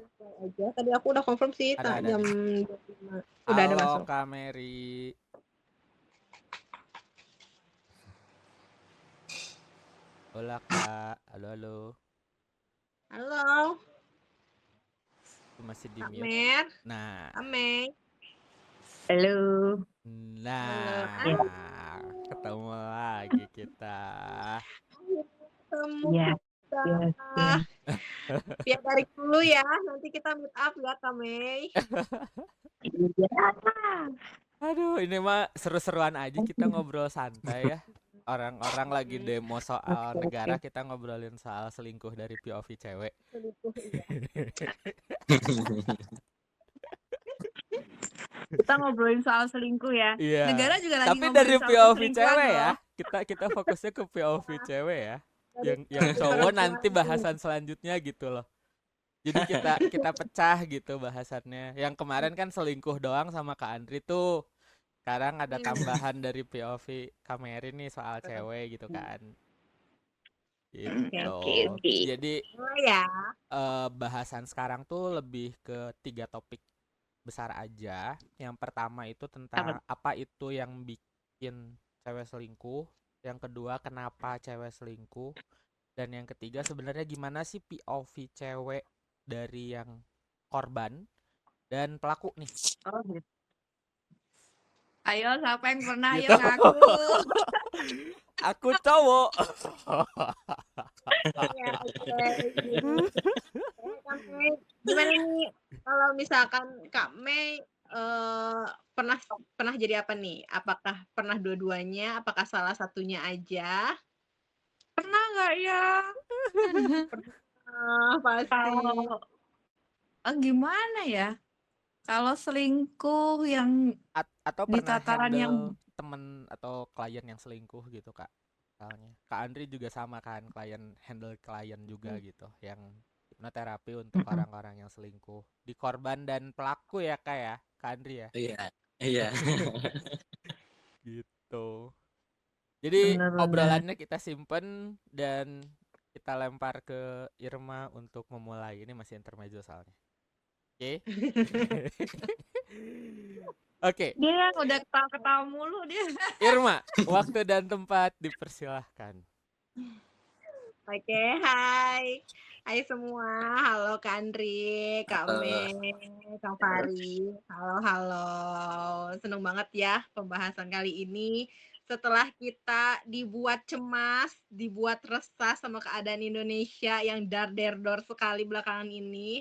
aja. Tadi aku udah confirm sih Ada jam nih. 25. Udah ada Halo masuk. Kak Mary. Hola Kak. Halo halo. Halo, Masih di Kak mute. Mer, Nah, Kak Mei. Halo. Halo. Ya, ketemu lagi kita. Ketemu ya, kita. ya, ya. Biar dari dulu ya, nanti kita meet up ya, Kak Mei. Iya. Aduh, ini mah seru-seruan aja kita ngobrol santai ya. Orang-orang lagi demo soal Oke, oke. negara, kita ngobrolin soal selingkuh dari POV cewek. Selingkuh, iya. Kita ngobrolin soal selingkuh ya. Iya. Negara juga lagi Tapi dari ngobrolin soal POV perselingkuhan cewek ya. loh. Kita fokusnya ke POV cewek ya. Dari Yang cowok nanti perempuan nih. bahasan selanjutnya gitu loh. Jadi kita pecah gitu bahasannya. Yang kemarin kan selingkuh doang sama Kak Andri tuh. Sekarang ada tambahan dari POV Kameri nih soal cewek gitu kan. Oke, Gitu. oke, oke. Jadi Oh ya. bahasan sekarang tuh lebih ke 3 topik besar aja. Yang pertama itu tentang Apa? apa itu yang bikin cewek selingkuh. Yang kedua kenapa cewek selingkuh. Dan yang ketiga sebenarnya gimana sih POV cewek dari yang korban dan pelaku nih. Oh, gitu. Ayo, siapa yang pernah? Ayo Gitu. ngaku. Aku cowok. Ya, oke. Kak Mei, gimana nih kalau misalkan Kak Mei pernah pernah jadi apa nih? Apakah pernah dua-duanya? Apakah salah satunya aja? Pernah nggak ya? Pernah, pasti. Kalau gimana ya? Kalau selingkuh yang Atau di pernah tataran yang handle temen atau klien yang selingkuh gitu kak, misalnya Kak Andri juga sama kan, handle klien juga gitu yang hipnoterapi untuk Mm-mm. orang-orang yang selingkuh, di korban dan pelaku ya kak ya, Kak Andri ya. Iya, iya. Gitu, jadi Bener-bener. obrolannya kita simpen dan kita lempar ke Irma untuk memulai, ini masih intermezzo soalnya. Oke. Oke, Dia yang udah ketawa-ketawa mulu dia. Irma, waktu dan tempat dipersilahkan. Oke, hai. Hai semua. Halo Kak Andri, Kak Eh, Mei, Kak Fari. Halo, halo. Seneng banget ya pembahasan kali ini. Setelah kita dibuat cemas, dibuat resah sama keadaan Indonesia yang dar-der-dor sekali belakangan ini,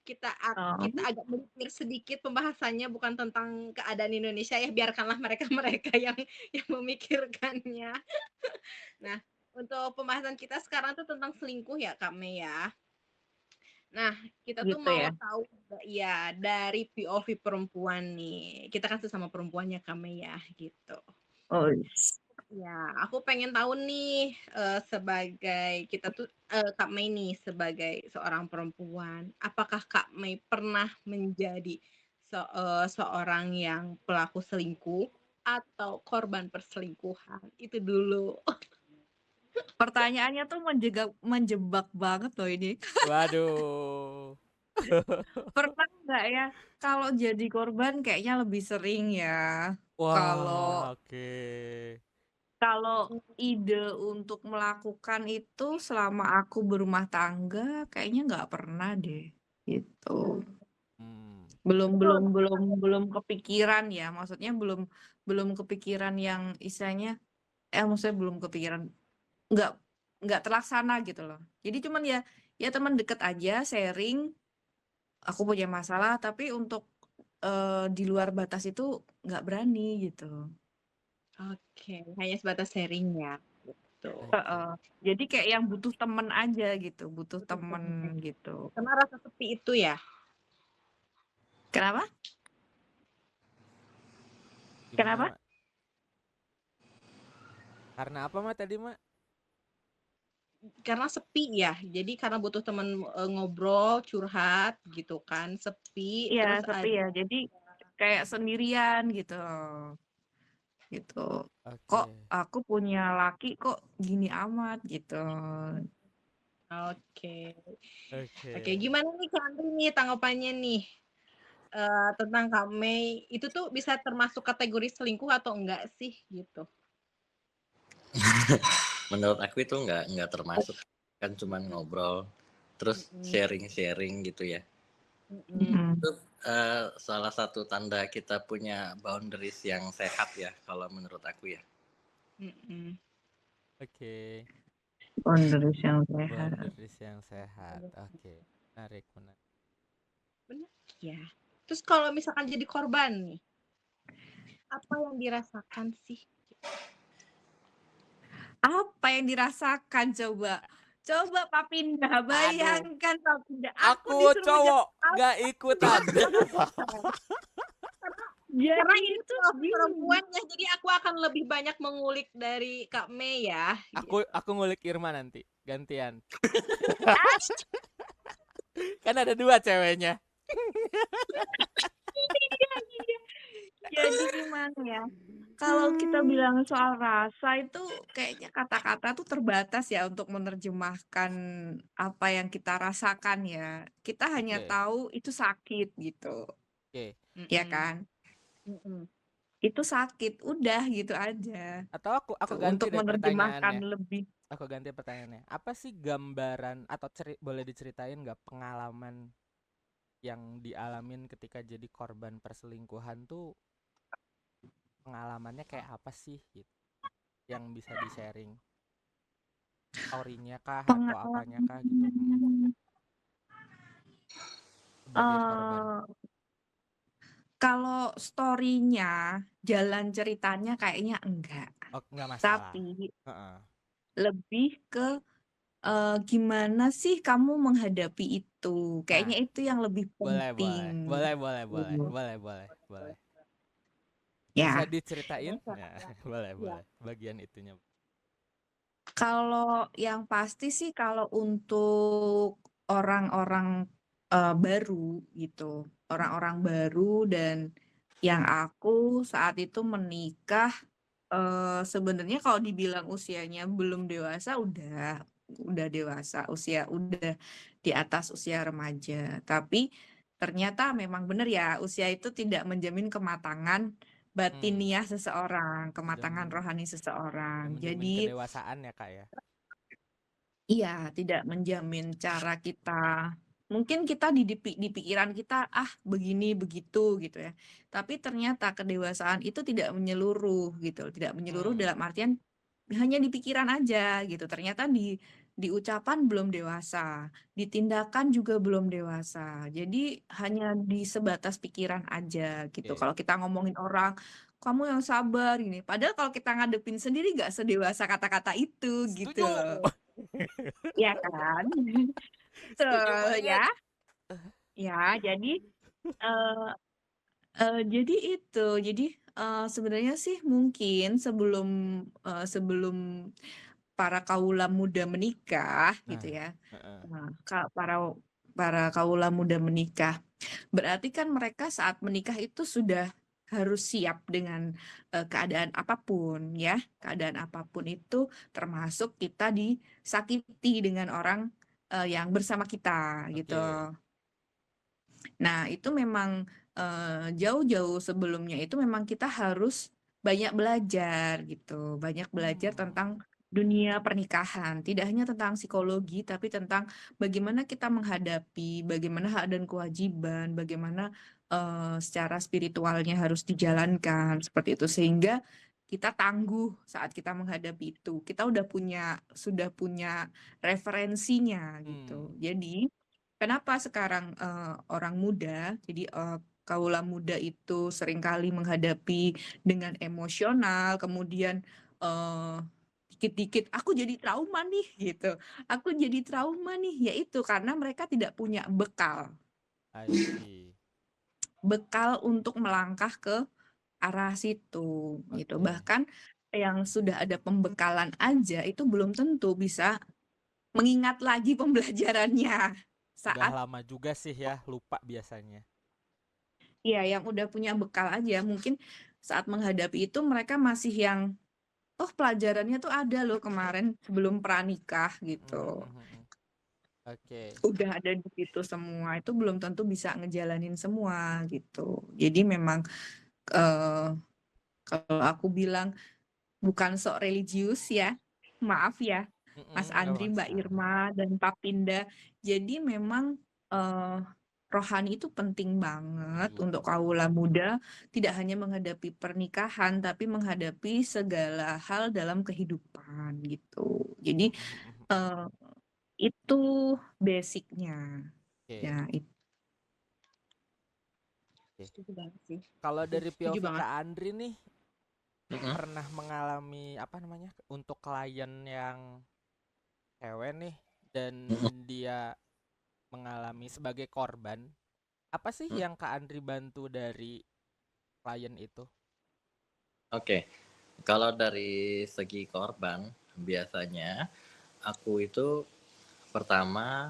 kita Oh, agak melipir sedikit pembahasannya, bukan tentang keadaan Indonesia ya, biarkanlah mereka-mereka yang memikirkannya. Nah, untuk pembahasan kita sekarang tuh tentang selingkuh ya Kak Mei ya. Nah, kita tuh gitu mau ya. tahu ya dari POV perempuan nih. Kita kan sesama perempuannya Kak Mei ya gitu. Oh, Ya, aku pengen tahu nih sebagai kita tuh Kak Mei nih sebagai seorang perempuan, apakah Kak Mei pernah menjadi seorang yang pelaku selingkuh atau korban perselingkuhan? Itu dulu. pertanyaannya tuh menjebak banget loh ini. Waduh. Pernah nggak ya? Kalau jadi korban kayaknya lebih sering ya. Kalau Wah, oke. kalau ide untuk melakukan itu selama aku berumah tangga kayaknya nggak pernah deh. Gitu. Hmm. Belum kepikiran ya. Maksudnya belum kepikiran yang istilahnya maksudnya belum kepikiran nggak nggak terlaksana gitu loh. Jadi cuman ya teman deket aja sharing aku punya masalah tapi untuk di luar batas itu nggak berani gitu. Oke, hanya sebatas sharing ya, gitu. Oke. Heeh. Jadi kayak yang butuh temen aja gitu, butuh Betul, temen betul. gitu. Karena rasa sepi itu ya? Kenapa? Gimana, Kenapa? Mak? Karena apa, Mak, tadi, Mak? Karena sepi ya, jadi karena butuh teman ngobrol, curhat gitu kan, sepi, Iya terus sepi ada ya. Jadi kayak sendirian gitu, gitu. Kok Oke. aku punya laki kok gini amat gitu. Oke. Oke, Oke. gimana nih Kak Andri nih tanggapannya nih, tentang Kak Mei, itu tuh bisa termasuk kategori selingkuh atau enggak sih, gitu? Menurut aku itu nggak termasuk, kan cuman ngobrol, terus Mhm, sharing-sharing gitu ya. mhm. Itu salah satu tanda kita punya boundaries yang sehat ya, kalau menurut aku ya. Mhm. Oke. Boundaries yang sehat. Boundaries yang sehat. Oke. Menarik, menarik. Bener, ya. Terus kalau misalkan jadi korban nih, apa yang dirasakan sih? Apa yang dirasakan coba? Coba Papinda, Aduh, bayangkan Papinda, aku aku disuruh cowok jawab gak apa yang ikutan. dirasakan. Karena Jadi ini itu POV gini, perempuan ya, jadi aku akan lebih banyak mengulik dari Kak Mei ya, gitu. Aku ngulik Irma nanti, gantian. ah, Kan ada 2 ceweknya. jadi gimana ya? Kalau kita bilang soal rasa itu kayaknya kata-kata tuh terbatas ya untuk menerjemahkan apa yang kita rasakan ya. Kita hanya Oke, tahu itu sakit gitu, oke. ya Mhm, kan? mhm. Itu sakit, udah gitu aja. Atau aku Tuh, ganti untuk deh menerjemahkan pertanyaannya. lebih. Aku ganti pertanyaannya. Apa sih gambaran atau boleh diceritain nggak pengalaman yang dialamin ketika jadi korban perselingkuhan tuh pengalamannya kayak apa sih gitu? Yang bisa di-sharing story-nya kah atau apanya kah gitu? Pengalaman. Sebagai korban. Kalau story-nya, jalan ceritanya kayaknya enggak. Oh, nggak masalah. Tapi Heeh. lebih ke gimana sih kamu menghadapi itu? Nah, Kayaknya itu yang lebih boleh, penting. boleh, boleh, boleh, boleh, Gitu. boleh, boleh, boleh. Bisa Ya, diceritain? Biasa, Nah, ya. boleh, Ya. boleh. Bagian itunya. kalau yang pasti sih kalau untuk orang-orang baru gitu, orang-orang baru dan yang aku saat itu menikah, sebenarnya kalau dibilang usianya belum dewasa, udah dewasa, udah di atas usia remaja. Tapi ternyata memang benar ya, usia itu tidak menjamin kematangan batiniah seseorang, Dan kematangan rohani seseorang. menjamin Jadi kedewasaan ya, Kak ya. iya, tidak menjamin cara kita. Mungkin kita di pikiran kita, begini, begitu gitu ya. Tapi ternyata kedewasaan itu tidak menyeluruh gitu. Tidak menyeluruh Hmm, dalam artian hanya di pikiran aja gitu. Ternyata di ucapan belum dewasa, di tindakan juga belum dewasa. Jadi hanya di sebatas pikiran aja gitu. oke. Kalau kita ngomongin orang, kamu yang sabar ini. Padahal kalau kita ngadepin sendiri gak sedewasa kata-kata itu gitu Setuju. loh. Ya kan? Setuju Betul banget. ya. Ya, eh, jadi itu. Jadi sebenarnya sih mungkin sebelum para kaula muda menikah Nah, gitu ya. heeh. Nah, para kaula muda menikah, berarti kan mereka saat menikah itu sudah harus siap dengan keadaan apapun ya. Keadaan apapun itu termasuk kita disakiti dengan orang yang bersama kita gitu. Oke. Nah, itu memang jauh-jauh sebelumnya itu memang kita harus banyak belajar gitu, banyak belajar Hmm, tentang dunia pernikahan, tidak hanya tentang psikologi, tapi tentang bagaimana kita menghadapi, bagaimana hak dan kewajiban, bagaimana secara spiritualnya harus dijalankan seperti itu, sehingga kita tangguh saat kita menghadapi itu. Kita sudah punya referensinya gitu. hmm. Jadi kenapa sekarang orang muda, jadi kaula muda itu seringkali menghadapi dengan emosional, kemudian eh, dikit-dikit aku jadi trauma nih gitu, aku jadi trauma nih, yaitu karena mereka tidak punya I see. bekal untuk melangkah ke arah situ gitu. Oke. Bahkan yang sudah ada pembekalan aja itu belum tentu bisa mengingat lagi pembelajarannya Udah saat. lama juga sih ya, lupa biasanya. Iya, yang udah punya bekal aja. Mungkin saat menghadapi itu mereka masih yang, oh pelajarannya tuh ada loh kemarin sebelum pranikah Mhm, gitu. mhm, mhm. Oke. udah ada di situ semua, itu belum tentu bisa ngejalanin semua gitu. Jadi memang eh, kalau aku bilang bukan sok religius ya, maaf ya Mas Nggak Andri, Mbak masalah. Irma, dan Pak Pinda. Jadi memang eh, rohani itu penting banget Iya. untuk kaula muda, tidak hanya menghadapi pernikahan, tapi menghadapi segala hal dalam kehidupan gitu. Jadi eh, itu basicnya. Oke. Ya, itu. Setuju banget sih. Kalau dari Setuju POV banget. Kak Andri nih Mm-mm. pernah mengalami apa namanya untuk klien yang cewek nih dan Mm-mm. dia mengalami sebagai korban, apa sih Mm. yang Kak Andri bantu dari klien itu? Oke, kalau dari segi korban, biasanya aku itu pertama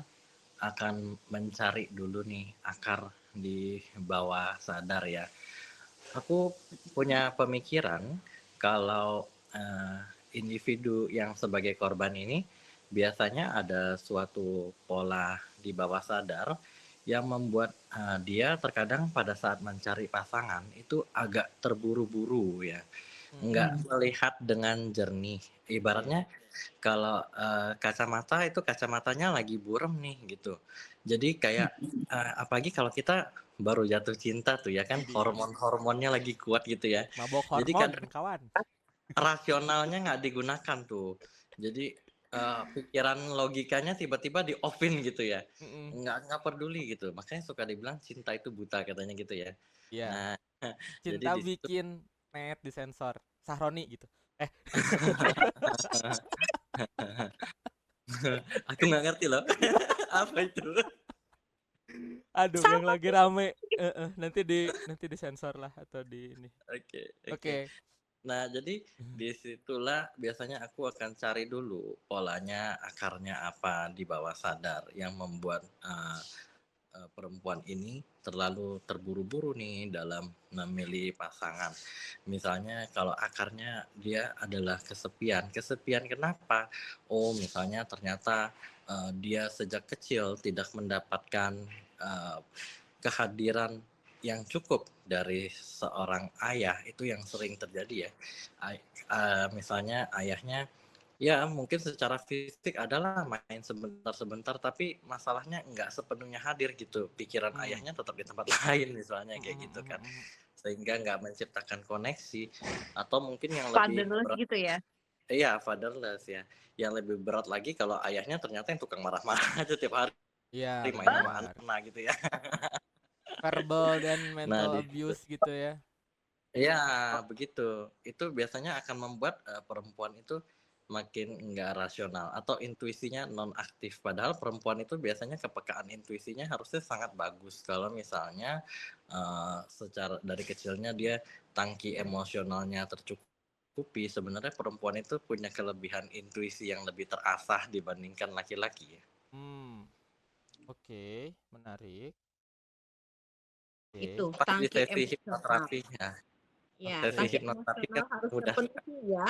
akan mencari dulu nih akar di bawah sadar ya. Aku punya pemikiran kalau individu yang sebagai korban ini biasanya ada suatu pola di bawah sadar yang membuat dia terkadang pada saat mencari pasangan itu agak terburu-buru ya, nggak Hmm. melihat dengan jernih. Ibaratnya kalau kacamata itu kacamatanya lagi burem nih gitu. Jadi kayak apalagi kalau kita baru jatuh cinta tuh ya kan, Widih, hormon-hormonnya lagi kuat gitu ya. mabok Jadi hormon kadang kawan. rasionalnya nggak digunakan tuh. Jadi pikiran logikanya tiba-tiba di offin gitu ya. Mm-mm. Nggak peduli gitu. Makanya suka dibilang cinta itu buta katanya gitu ya. Iya, Nah, jadi cinta di situ bikin net disensor Sahroni gitu. aku nggak ngerti loh apa itu. Aduh, yang Sama lagi rame. Nanti disensor lah atau di ini. Oke, oke. Oke. Nah, jadi disitulah biasanya aku akan cari dulu polanya, akarnya apa di bawah sadar yang membuat perempuan ini terlalu terburu-buru nih dalam memilih pasangan. Misalnya kalau akarnya dia adalah kesepian. Kesepian kenapa? Oh, misalnya ternyata dia sejak kecil tidak mendapatkan eh, kehadiran yang cukup dari seorang ayah, itu yang sering terjadi ya. Misalnya ayahnya ya mungkin secara fisik adalah main sebentar-sebentar, tapi masalahnya nggak sepenuhnya hadir gitu. Pikiran Hmm. ayahnya tetap di tempat lain misalnya kayak gitu kan. Sehingga nggak menciptakan koneksi. Atau mungkin yang lebih fatherless berat, gitu ya. iya fatherless ya. Yang lebih berat lagi kalau ayahnya ternyata yang tukang marah-marah aja tiap hari Iya, main sama benar. anak gitu ya. Verbal dan Nah, mental di abuse gitu ya. iya, begitu. Itu biasanya akan membuat perempuan itu makin nggak rasional atau intuisinya nonaktif. Padahal perempuan itu biasanya kepekaan intuisinya harusnya sangat bagus. Kalau misalnya secara dari kecilnya dia tangki emosionalnya tercukupi, sebenarnya perempuan itu punya kelebihan intuisi yang lebih terasah dibandingkan laki-laki ya. Oke, menarik. Oke. Itu Pas di tangki sesi emosional. hipnoterapi ya. Ya, Sesi tangki hipnoterapi emosional kan harus mudah sekali. terpenuhi ya,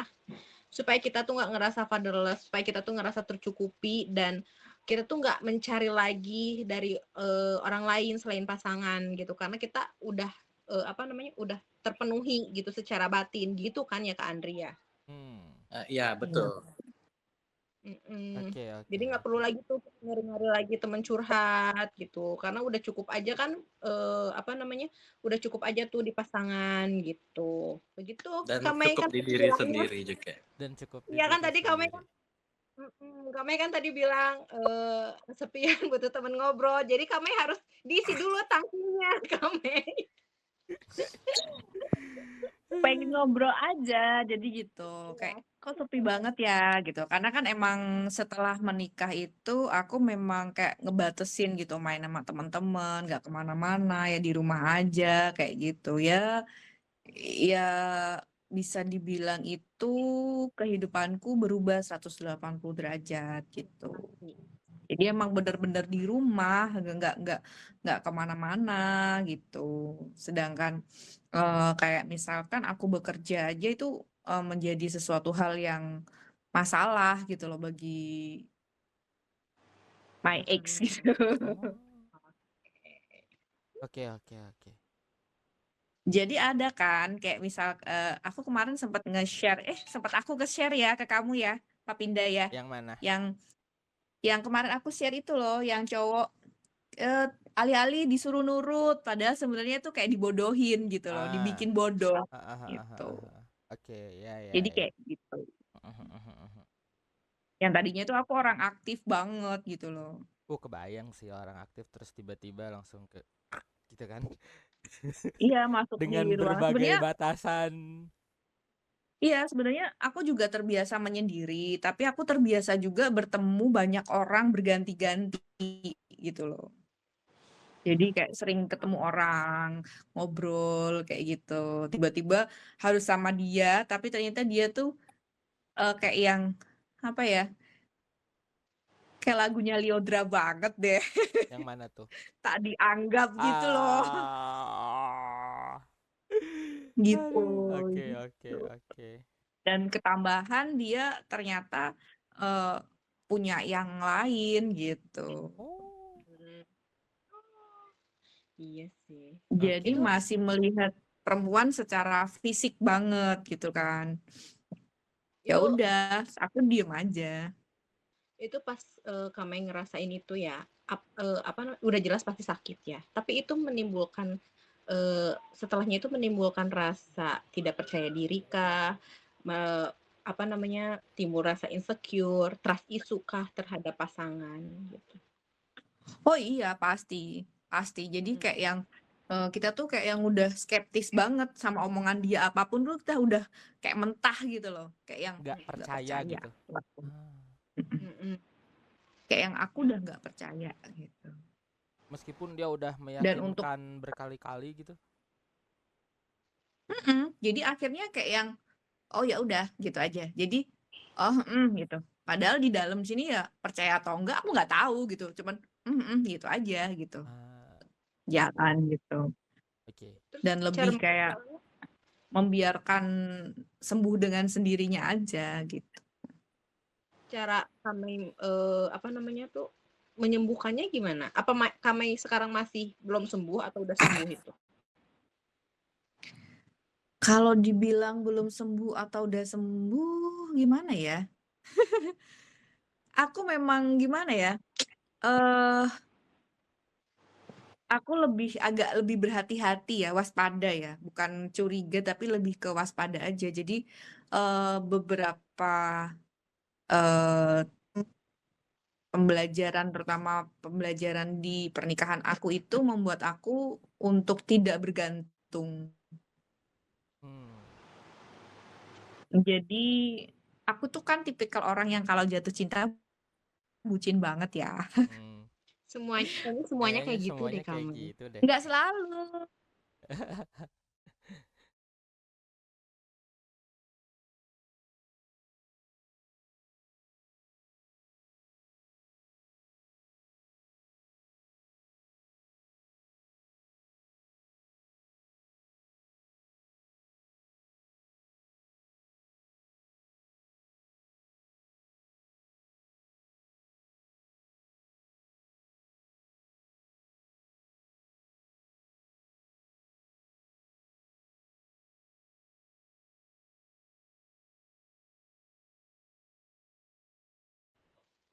supaya kita tuh nggak ngerasa fatherless, supaya kita tuh ngerasa tercukupi dan kita tuh nggak mencari lagi dari orang lain selain pasangan gitu, karena kita udah apa namanya, udah terpenuhi gitu secara batin gitu kan ya Kak Andri ya. Iya, betul. Oke, Jadi oke, nggak perlu oke. lagi tuh nyari-nyari lagi temen curhat gitu, karena udah cukup aja kan, apa namanya, udah cukup aja tuh di pasangan gitu. Begitu Dan Kak Mei cukup kan di tadi diri bilangnya, sendiri juga. Dan cukup di iya kan diri tadi Kak Mei sendiri. kan Kak Mei kan tadi bilang, kesepian butuh temen ngobrol, jadi Kak Mei harus diisi dulu tangkinya Kak Mei. Pengen ngobrol aja, jadi gitu. Iya, Kayak kok sepi banget ya gitu. Karena kan emang setelah menikah itu aku memang kayak ngebatesin gitu main sama teman-teman, nggak kemana-mana ya di rumah aja kayak gitu ya. Ya bisa dibilang itu kehidupanku berubah 180 derajat gitu. pasti. Jadi emang bener-bener di rumah, nggak kemana-mana gitu. Sedangkan kayak misalkan aku bekerja aja itu menjadi sesuatu hal yang masalah gitu loh bagi my ex Hmm. gitu. Oke, oke, oke. Jadi ada kan kayak misal aku kemarin sempat nge-share sempat aku nge-share ya ke kamu ya, Pak Pinda ya. Yang mana? Yang kemarin aku share itu loh, yang cowok alih-alih disuruh nurut, padahal sebenarnya tuh kayak dibodohin gitu loh, Ah, dibikin bodoh ah, ah, ah, ah, gitu. ah. Oke, ya, ya, Jadi ya. kayak gitu. Yang tadinya tuh aku orang aktif banget gitu loh. Kebayang sih orang aktif terus tiba-tiba langsung ke gitu kan. Iya, masuk di Dengan ruangan. berbagai Sebenarnya batasan. iya, sebenarnya aku juga terbiasa menyendiri, tapi aku terbiasa juga bertemu banyak orang berganti-ganti gitu loh. Jadi kayak sering ketemu orang, ngobrol kayak gitu. Tiba-tiba harus sama dia, tapi ternyata dia tuh kayak yang apa ya? Kayak lagunya Lyodra banget deh. Yang mana tuh? Tak dianggap gitu loh. Ah. Gitu. Aduh, oke, oke, Gitu. oke. Dan ketambahan dia ternyata punya yang lain gitu. Oh, Hmm. Iya sih. Jadi oke. Itu masih melihat perempuan secara fisik banget gitu kan. Ya itu udah, aku diem aja. itu pas Kamai ngerasain itu ya, udah jelas pasti sakit ya. Tapi itu menimbulkan setelahnya itu menimbulkan rasa tidak percaya diri kah? Apa namanya? Timbul rasa insecure, trust issue kah terhadap pasangan gitu. Oh iya, pasti. Pasti. Jadi Mm-mm. kayak yang kita tuh kayak yang udah skeptis banget sama omongan dia apapun tuh kita udah kayak mentah gitu loh. Kayak yang Nggak nggak percaya percaya. gitu. Ah. Mm-mm. Mm-mm. Kayak yang aku udah nggak percaya gitu. Meskipun dia udah Dan untuk meyakinkan berkali-kali gitu. jadi akhirnya kayak yang oh ya udah gitu aja. Jadi oh gitu. Padahal di dalam sini ya percaya atau enggak aku nggak tahu gitu. Cuman gitu aja gitu. Ah, Jalan gitu. oke. Terus Dan cara lebih kayak membiarkan sembuh dengan sendirinya aja gitu. cara Kamai apa namanya tuh menyembuhkannya gimana? Apa Kamai sekarang masih belum sembuh atau udah sembuh itu? Kalau dibilang belum sembuh atau udah sembuh gimana ya? Aku memang gimana ya? eh Aku agak lebih berhati-hati ya, waspada ya, bukan curiga tapi lebih ke waspada aja. Jadi beberapa eh pembelajaran, terutama pembelajaran di pernikahan aku itu membuat aku untuk tidak bergantung. Hmm. Jadi aku tuh kan tipikal orang yang kalau jatuh cinta bucin banget ya. Hmm. Semuanya Kayaknya kayak gitu deh semuanya kayak kamu. gitu deh. Nggak selalu.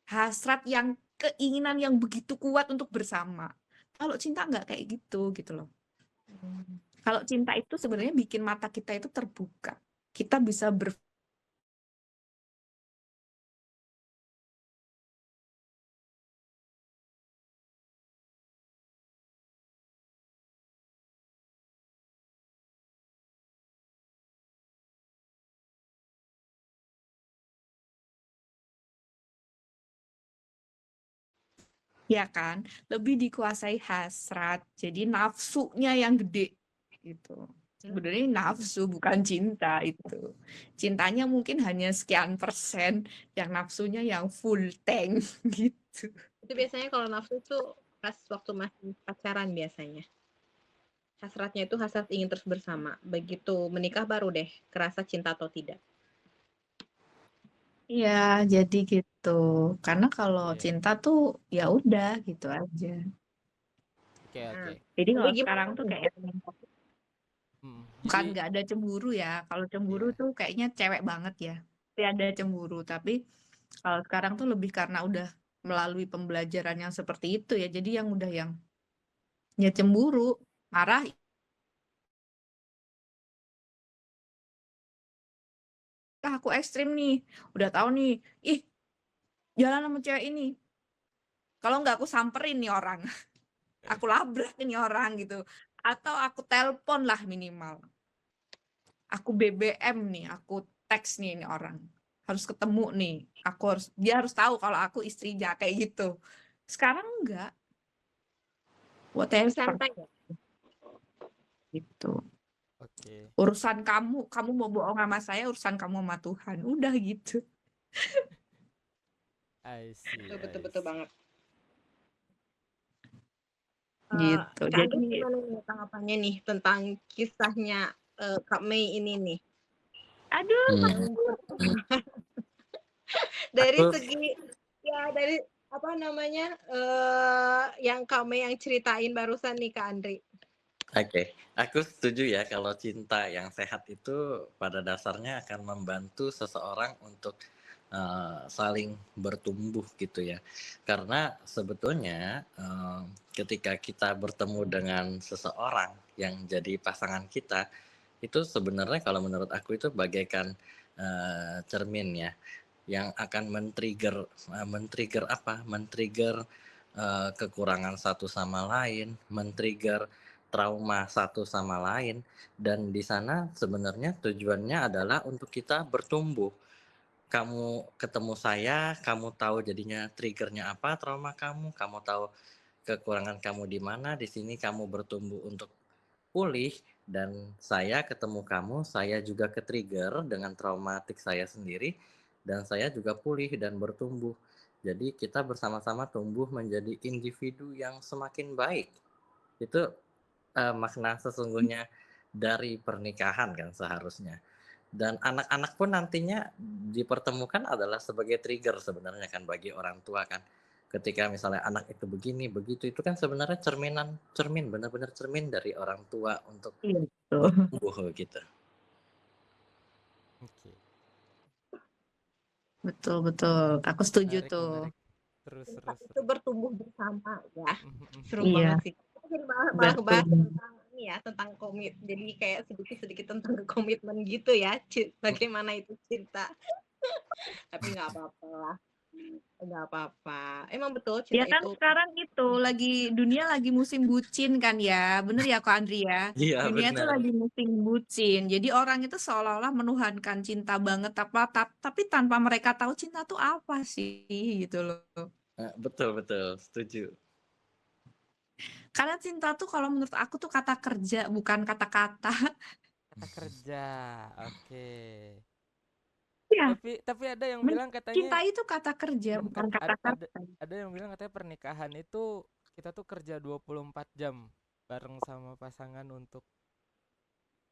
Hasrat yang keinginan yang begitu kuat untuk bersama. Kalau cinta nggak kayak gitu loh. Kalau cinta itu sebenarnya bikin mata kita itu terbuka. Kita bisa ya kan, lebih dikuasai hasrat. Jadi nafsunya yang gede gitu. Sebenarnya nafsu bukan cinta itu. Cintanya mungkin hanya sekian persen, yang nafsunya yang full tank gitu. Itu biasanya kalau nafsu tuh pas waktu masih pacaran biasanya. Hasratnya itu hasrat ingin terus bersama. Begitu menikah baru deh kerasa cinta atau tidak. Iya, jadi gitu. Karena kalau Oke, cinta tuh ya udah gitu aja. oke, Nah, oke. Jadi jadi kalau gimana sekarang tuh nih? kayak bukan Jadi, nggak ada cemburu ya. Kalau cemburu ya, tuh kayaknya cewek banget ya. Tapi ada cemburu. Tapi kalau sekarang tuh lebih karena udah melalui pembelajaran yang seperti itu ya. Jadi yang udah yang ya cemburu, marah. Ah, aku ekstrim nih. Udah tahu nih. Ih, jalan sama cewek ini. Kalau nggak aku samperin nih orang. Aku labrak nih orang gitu. Atau aku telepon lah minimal. Aku BBM nih, aku teks nih ini orang. Harus ketemu nih. Dia harus tahu kalau aku istrinya kayak gitu. Sekarang enggak, Lebih whatever santai ya? gitu. oke. Urusan kamu mau bohong sama saya, urusan kamu sama Tuhan. Udah gitu. I see, Betul, betul, I betul see. banget. Gitu. Kak Jadi Andri gimana nih tanggapannya nih tentang kisahnya Kak Mei ini nih? aduh, Hmm. Dari Aku segi ya dari apa namanya yang Kak Mei yang ceritain barusan nih Kak Andri. Oke, aku setuju ya kalau cinta yang sehat itu pada dasarnya akan membantu seseorang untuk saling bertumbuh gitu ya. Karena sebetulnya ketika kita bertemu dengan seseorang yang jadi pasangan kita, itu sebenarnya kalau menurut aku itu bagaikan cermin ya, yang akan men-trigger apa? Men-trigger kekurangan satu sama lain, men-trigger trauma satu sama lain, dan di sana sebenarnya tujuannya adalah untuk kita bertumbuh. Kamu ketemu saya, kamu tahu jadinya triggernya apa trauma kamu tahu kekurangan kamu di mana, di sini kamu bertumbuh untuk pulih, dan saya ketemu kamu, saya juga ke-trigger dengan traumatik saya sendiri, dan saya juga pulih dan bertumbuh. Jadi kita bersama-sama tumbuh menjadi individu yang semakin baik. Itu makna sesungguhnya dari pernikahan kan seharusnya. Dan anak-anak pun nantinya dipertemukan adalah sebagai trigger sebenarnya kan bagi orang tua kan. Ketika misalnya anak itu begini, begitu, itu kan sebenarnya cermin, benar-benar cermin dari orang tua untuk gitu. bertumbuh gitu. Oke. Betul, betul. Aku setuju Menarik, tuh. menarik. Terus, Cinta terus, itu terus. bertumbuh bersama ya. Seru Iya, banget sih. Kita jadi malah betul. bahas tentang ini ya, tentang komit. Jadi kayak sedikit-sedikit tentang komitmen gitu ya. Bagaimana itu cinta. Tapi nggak apa-apa lah. Nggak apa-apa. Emang betul Ya cinta kan itu. sekarang itu dunia lagi musim bucin kan ya. Bener ya Kak Andri ya? Iya Dunia itu benar. lagi musim bucin. Jadi orang itu seolah-olah menuhankan cinta banget tapi tanpa mereka tahu cinta tuh apa sih gitu loh. Betul betul, setuju. Karena cinta tuh kalau menurut aku tuh kata kerja bukan kata-kata. Kata kerja. Oke. Ya, Tapi ada yang bilang cinta katanya itu kata kerja bukan ada kata-kata. ada yang bilang katanya pernikahan itu kita tuh kerja 24 jam bareng sama pasangan untuk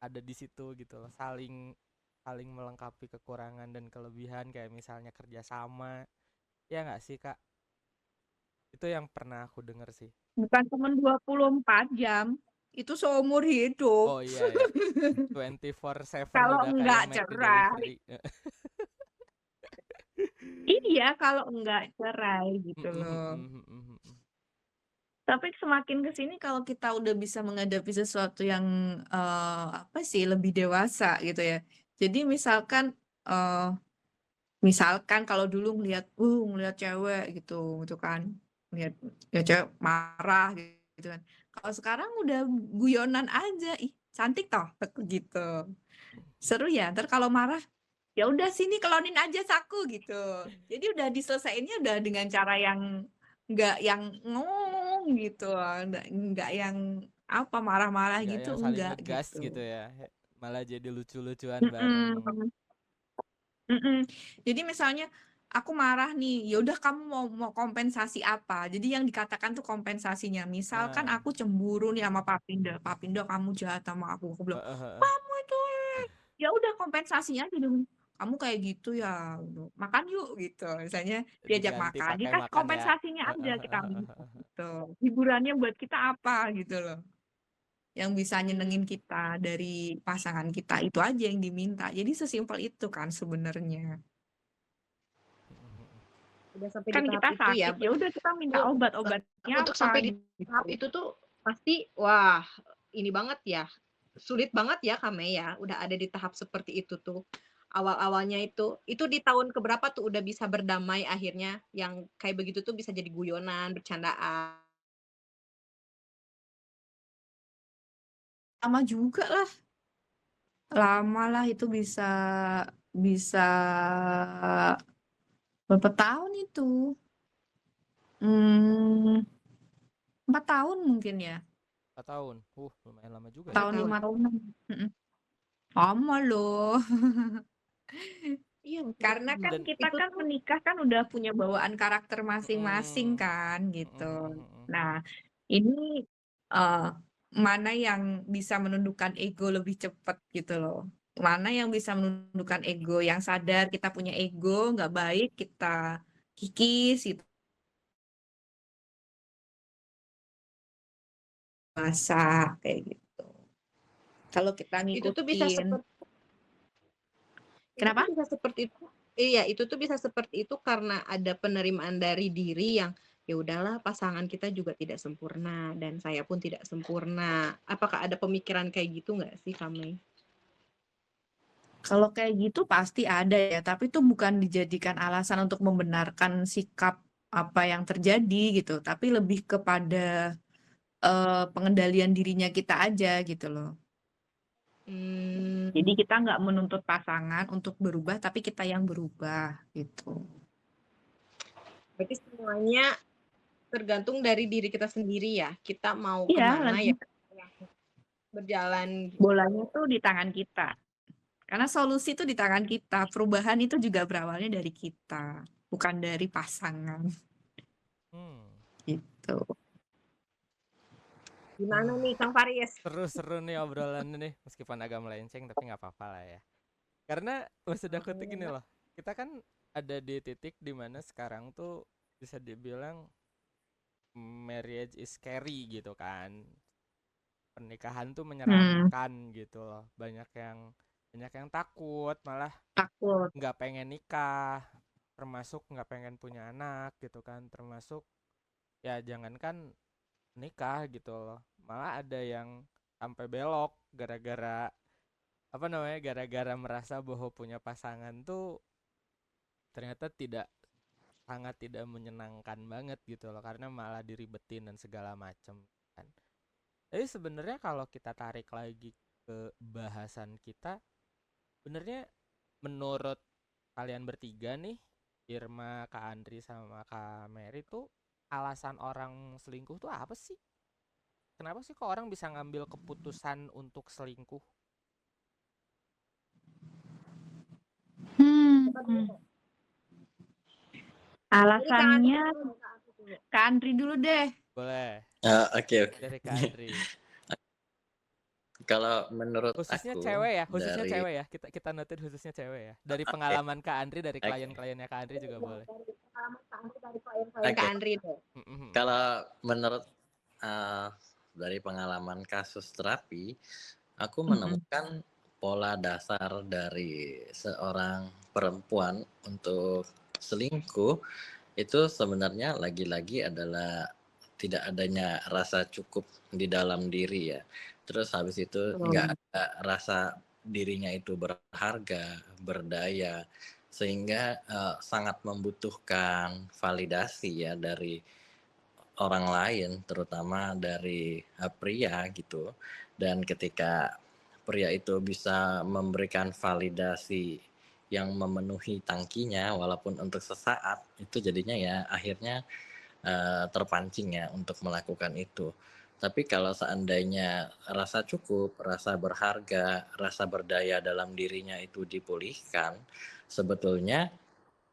ada di situ gitu loh. Saling melengkapi kekurangan dan kelebihan kayak misalnya kerja sama. Ya nggak sih, Kak? Itu yang pernah aku denger sih. Bukan cuma 24 jam. Itu seumur hidup. Oh iya ya. 24/7 Kalau udah kayak enggak McD cerai. delivery. Iya, kalau enggak cerai gitu loh. Tapi semakin ke sini kalau kita udah bisa menghadapi sesuatu yang apa sih lebih dewasa gitu ya. Jadi misalkan kalau dulu ngelihat cewek gitu kan. Ngelihat ya cewek marah gitu kan. Kalau sekarang udah guyonan aja. Ih, cantik toh gitu. Seru ya. Ntar kalau marah ya udah sini klonin aja saku gitu. Jadi udah diselesaiinnya udah dengan cara yang nggak yang ngomong gitu, nggak yang apa marah-marah Nggak gitu, yang saling enggak ngegas gitu gitu. ya. Malah jadi lucu-lucuan bareng. Mm-mm, mm-mm. Jadi misalnya aku marah nih, ya udah kamu mau kompensasi apa? Jadi yang dikatakan tuh kompensasinya. Misalkan Nah, aku cemburu nih sama Papindo kamu jahat sama aku bilang kamu itu ya udah kompensasinya aja dong. kamu kayak gitu ya, gitu. Makan yuk gitu. Misalnya diajak Diganti makan, pakai dikasih makan ya. kompensasinya aja kita gitu. Hiburannya buat kita apa gitu loh. Yang bisa Hmm, nyenengin kita dari pasangan kita itu aja yang diminta. Jadi sesimpel itu kan sebenarnya. udah sampai di Kan tahap kita itu ya. sakit, ya udah kita minta obat-obatnya Untuk apa sampai di tahap gitu. itu tuh pasti wah, ini banget ya. Sulit banget ya Kame ya. Udah ada di tahap seperti itu tuh. Awal-awalnya itu di tahun keberapa tuh udah bisa berdamai akhirnya yang kayak begitu tuh bisa jadi guyonan, bercandaan. Lama juga lah. Lama lah itu bisa berapa tahun itu? 4 tahun mungkin ya. 4 tahun. Lumayan lama juga 4 ya. Berapa tahun, tahun? 5 tahunan. Mm-mm. Lama loh. Iya, Karena kan Dan kita itu kan tuh menikah kan udah punya bawaan karakter masing-masing mm, kan gitu. mm. Nah, ini eh, mana yang bisa menundukkan ego lebih cepat gitu loh. Mana yang bisa menundukkan ego, yang sadar kita punya ego nggak baik, kita kikis gitu. Masak kayak gitu. Kalau kita itu tuh bisa ngikutin, seperti itu tuh kenapa? bisa seperti itu. Iya, itu tuh bisa seperti itu karena ada penerimaan dari diri yang ya udahlah pasangan kita juga tidak sempurna dan saya pun tidak sempurna. Apakah ada pemikiran kayak gitu nggak sih Kame? Kalau kayak gitu pasti ada ya, tapi itu bukan dijadikan alasan untuk membenarkan sikap apa yang terjadi gitu, tapi lebih kepada pengendalian dirinya kita aja gitu loh. Hmm, Jadi kita nggak menuntut pasangan untuk berubah, tapi kita yang berubah gitu. berarti semuanya tergantung dari diri kita sendiri ya. Kita mau Iya, kemana ya berjalan. bolanya tuh di tangan kita. Karena solusi itu di tangan kita. Perubahan itu juga berawalnya dari kita, bukan dari pasangan Hmm. gitu. Gimana nih Kang Faris? Seru-seru nih obrolannya nih, meskipun agak melenceng tapi nggak apa-apa lah ya. Karena maksud aku tuh gini loh, kita kan ada di titik dimana sekarang tuh bisa dibilang marriage is scary gitu kan. Pernikahan tuh menyeramkan gitu loh. Banyak yang takut, malah Takut. nggak pengen nikah, termasuk nggak pengen punya anak gitu kan, termasuk ya jangankan nikah gitu loh, malah ada yang sampai belok gara-gara apa namanya, gara-gara merasa bahwa punya pasangan tuh ternyata sangat tidak menyenangkan banget gitu loh, karena malah diribetin dan segala macem kan. Jadi sebenarnya kalau kita tarik lagi ke bahasan kita, sebenarnya menurut kalian bertiga nih, Irma, Kak Andri sama Kak Mary tuh, alasan orang selingkuh tuh apa sih? Kenapa sih kok orang bisa ngambil keputusan untuk selingkuh? Alasannya Kak Andri dulu deh. Boleh, Oke. dari Kak Andri. Kalau menurut Khususnya aku cewek ya, dari ya. Kita noted khususnya cewek ya. Dari pengalaman Kak Andri, dari klien-kliennya Kak Andri juga boleh. Kak Andri deh. Kalau menurut dari pengalaman kasus terapi, aku menemukan pola dasar dari seorang perempuan untuk selingkuh itu sebenarnya lagi-lagi adalah tidak adanya rasa cukup di dalam diri ya. Terus habis itu nggak ada rasa dirinya itu berharga, berdaya, sehingga sangat membutuhkan validasi ya dari orang lain, terutama dari pria gitu. Dan ketika pria itu bisa memberikan validasi yang memenuhi tangkinya walaupun untuk sesaat, itu jadinya ya akhirnya terpancing ya untuk melakukan itu. Tapi kalau seandainya rasa cukup, rasa berharga, rasa berdaya dalam dirinya itu dipulihkan, sebetulnya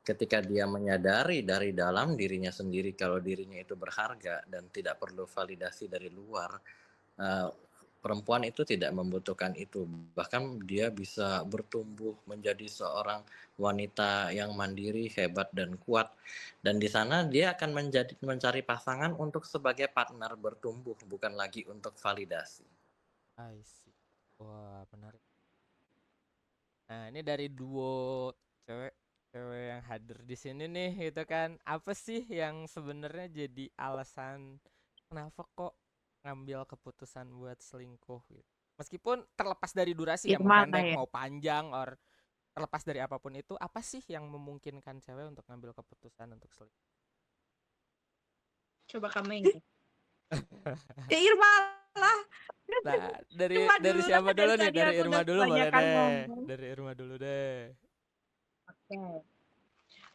ketika dia menyadari dari dalam dirinya sendiri kalau dirinya itu berharga dan tidak perlu validasi dari luar, perempuan itu tidak membutuhkan itu. Bahkan dia bisa bertumbuh menjadi seorang wanita yang mandiri, hebat, dan kuat. Dan di sana dia akan mencari pasangan untuk sebagai partner bertumbuh, bukan lagi untuk validasi. I see. Wah, menarik. Nah, ini dari duo cewek cewek yang hadir di sini nih gitu kan. Apa sih yang sebenarnya jadi alasan kenapa kok ngambil keputusan buat selingkuh gitu. Meskipun terlepas dari durasi ya, mau Irma pendek, ya. mau panjang, or terlepas dari apapun itu, apa sih yang memungkinkan cewek untuk ngambil keputusan untuk selingkuh? Coba kamu yang Ya Irma lah. Nah, dari Irma dari dulu lah, siapa dulu dari nih? tadi Dari aku udah Irma dulu boleh kebanyakan deh. ngomong. Dari Irma dulu deh. Oke.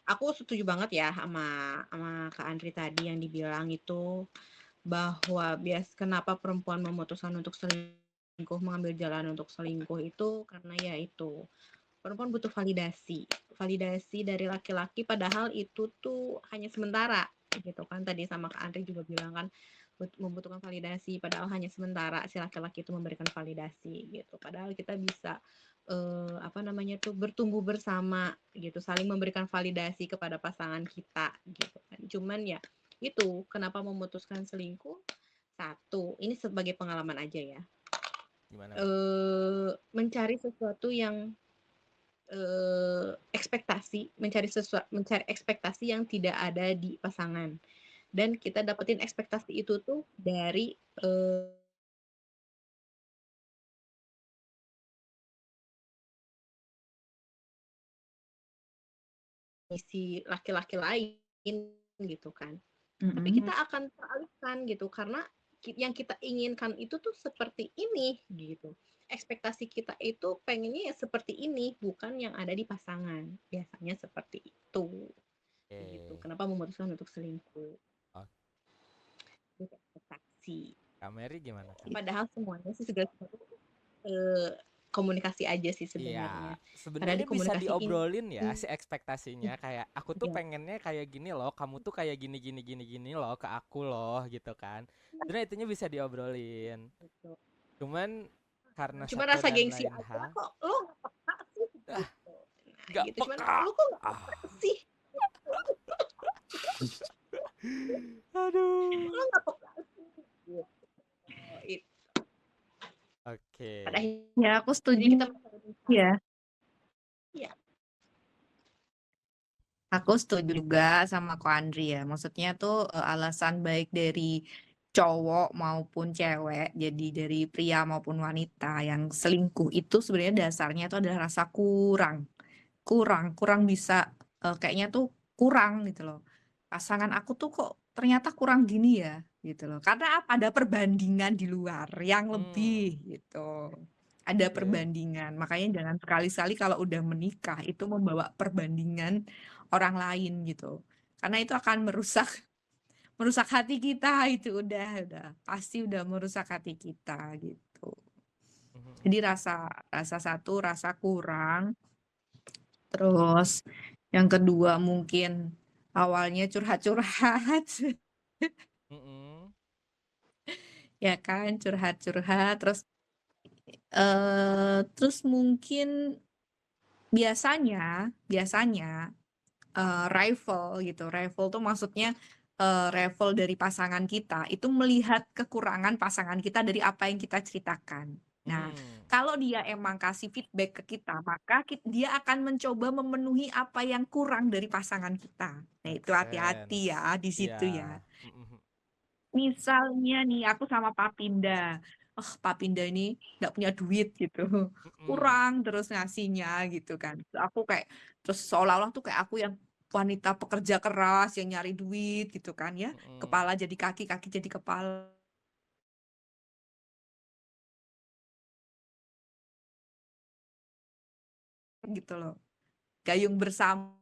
Aku setuju banget ya sama Kak Andri tadi yang dibilang itu bahwa kenapa perempuan memutuskan untuk selingkuh, mengambil jalan untuk selingkuh itu karena ya itu perempuan butuh validasi dari laki-laki, padahal itu tuh hanya sementara gitu kan. Tadi sama Kak Andri juga bilang kan membutuhkan validasi, padahal hanya sementara si laki-laki itu memberikan validasi gitu. Padahal kita bisa apa namanya tuh bertumbuh bersama gitu, saling memberikan validasi kepada pasangan kita gitu kan. Cuman ya itu kenapa memutuskan selingkuh, satu ini sebagai pengalaman aja ya, Gimana? mencari sesuatu yang mencari ekspektasi yang tidak ada di pasangan, dan kita dapetin ekspektasi itu tuh dari si laki-laki lain gitu kan. Tapi kita akan teralihkan gitu karena yang kita inginkan itu tuh seperti ini gitu. Ekspektasi kita itu pengennya ya seperti ini, bukan yang ada di pasangan. Biasanya seperti itu. Gitu. Oke. Kenapa memutuskan untuk selingkuh? Oke. Itu ekspektasi. Kak Mary gimana, Kak? Padahal semuanya sih segala sesuatu komunikasi aja sih Iya, sebenarnya. Karena sebenarnya di bisa komunikasi ini diobrolin ya si ekspektasinya, kayak aku tuh ya, pengennya kayak gini loh, kamu tuh kayak gini gini gini gini loh ke aku loh gitu kan. Sebenarnya itunya bisa diobrolin. gitu. Cuman karena Cuma satu rasa dan gengsi lain aja hal, kok lo nggak peka sih ah, gitu. Nah gak gitu, cuman peka. lo kok nggak Ah, peka sih, aduh. lo nggak peka sih gitu. Itu pada Oke. Ya aku akhirnya kita setuju. Ya, ya aku setuju juga sama Ko Andri ya. Maksudnya tuh alasan baik dari cowok maupun cewek, jadi dari pria maupun wanita yang selingkuh itu sebenarnya dasarnya itu adalah rasa kurang bisa kayaknya tuh kurang gitu loh. Pasangan aku tuh kok ternyata kurang gini ya gitu loh. Karena apa? Ada perbandingan di luar yang lebih Hmm, gitu. Ada oke. perbandingan. Makanya jangan sekali-sekali kalau udah menikah itu membawa perbandingan orang lain gitu. Karena itu akan merusak merusak hati kita, itu udah pasti udah merusak hati kita gitu. Mhm. Jadi rasa rasa satu rasa kurang. Terus yang kedua mungkin awalnya curhat-curhat, Mhm. ya kan, curhat-curhat. Terus mungkin biasanya rival gitu. Rival tuh maksudnya rival dari pasangan kita itu melihat kekurangan pasangan kita dari apa yang kita ceritakan. Nah, Hmm, kalau dia emang kasih feedback ke kita, maka dia akan mencoba memenuhi apa yang kurang dari pasangan kita. Nah, make itu hati-hati sense. ya di Iya. situ ya. Mhm. Misalnya nih aku sama Papinda, oh Papinda ini nggak punya duit gitu, Mhm. kurang terus ngasihnya gitu kan. Aku kayak terus seolah-olah tuh kayak aku yang wanita pekerja keras yang nyari duit gitu kan ya, Mhm. kepala jadi kaki, kaki jadi kepala gitu loh. Gayung bersama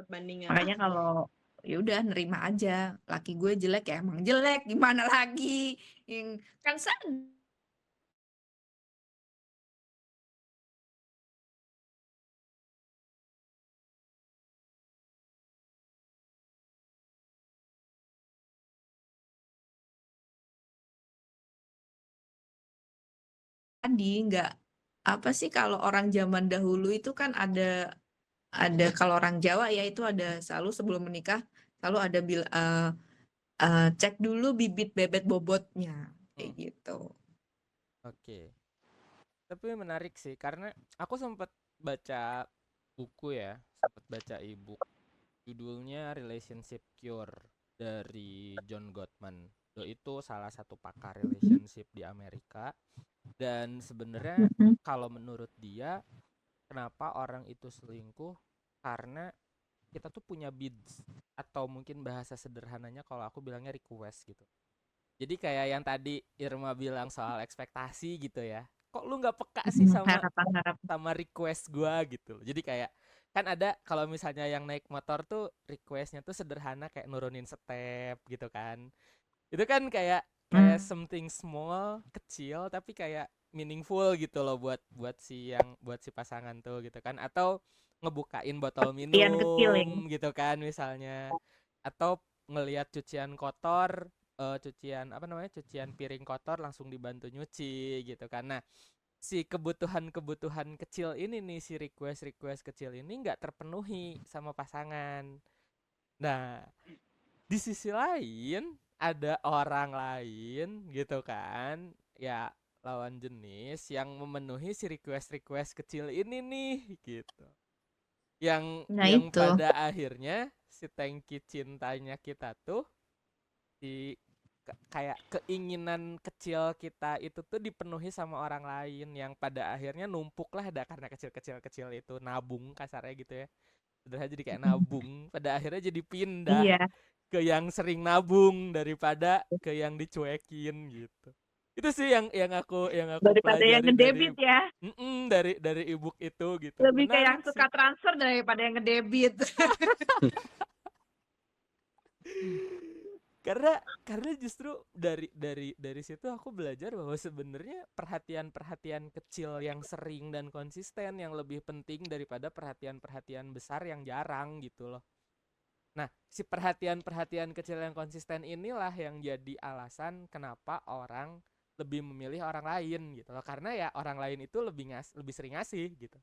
dapat bandingan. Makanya kalau ya udah nerima aja, laki gue jelek ya emang jelek, gimana lagi? Kan tadi nggak apa sih, kalau orang zaman dahulu itu kan ada kalau orang Jawa ya itu ada selalu sebelum menikah selalu ada cek dulu bibit bebet bobotnya kayak Hmm, gitu. oke. Tapi menarik sih karena aku sempat baca buku ya, sempat baca ebook judulnya Relationship Cure dari John Gottman. Itu salah satu pakar relationship di Amerika dan sebenarnya Mm-mm. kalau menurut dia kenapa orang itu selingkuh karena kita tuh punya bids atau mungkin bahasa sederhananya kalau aku bilangnya request gitu. Jadi kayak yang tadi Irma bilang soal ekspektasi gitu ya. Kok lu nggak peka sih sama Harapan-harapan. sama request gua gitu loh. Jadi kayak kan ada kalau misalnya yang naik motor tuh requestnya tuh sederhana kayak nurunin step gitu kan. Itu kan kayak something small, kecil tapi kayak meaningful gitu loh buat si pasangan tuh gitu kan atau ngebukain botol Impian kecil ya. minum gitu kan misalnya atau ngelihat cucian kotor cucian apa namanya cucian piring kotor langsung dibantu nyuci gitu kan. Nah, si kebutuhan-kebutuhan kecil ini nih si request-request kecil ini nggak terpenuhi sama pasangan. Nah, di sisi lain ada orang lain gitu kan ya lawan jenis yang memenuhi si request-request kecil ini nih gitu yang Nah itu. pada akhirnya si tangki cintanya kita tuh si kayak keinginan kecil kita itu tuh dipenuhi sama orang lain yang pada akhirnya numpuk lah karena kecil-kecil itu nabung kasarnya gitu ya sederhana jadi kayak nabung pada akhirnya jadi pindah Iya. ke yang sering nabung daripada ke yang dicuekin gitu. Itu sih yang aku Daripada yang pelajari ngedebit ya. dari ebook itu gitu. Lebih ke yang Menarik sih. suka transfer daripada yang ngedebit. Karena justru dari situ aku belajar bahwa sebenarnya perhatian-perhatian kecil yang sering dan konsisten yang lebih penting daripada perhatian-perhatian besar yang jarang gitu loh. Nah, si perhatian-perhatian kecil yang konsisten inilah yang jadi alasan kenapa orang lebih memilih orang lain gitu loh. Karena ya orang lain itu lebih sering ngasih gitu.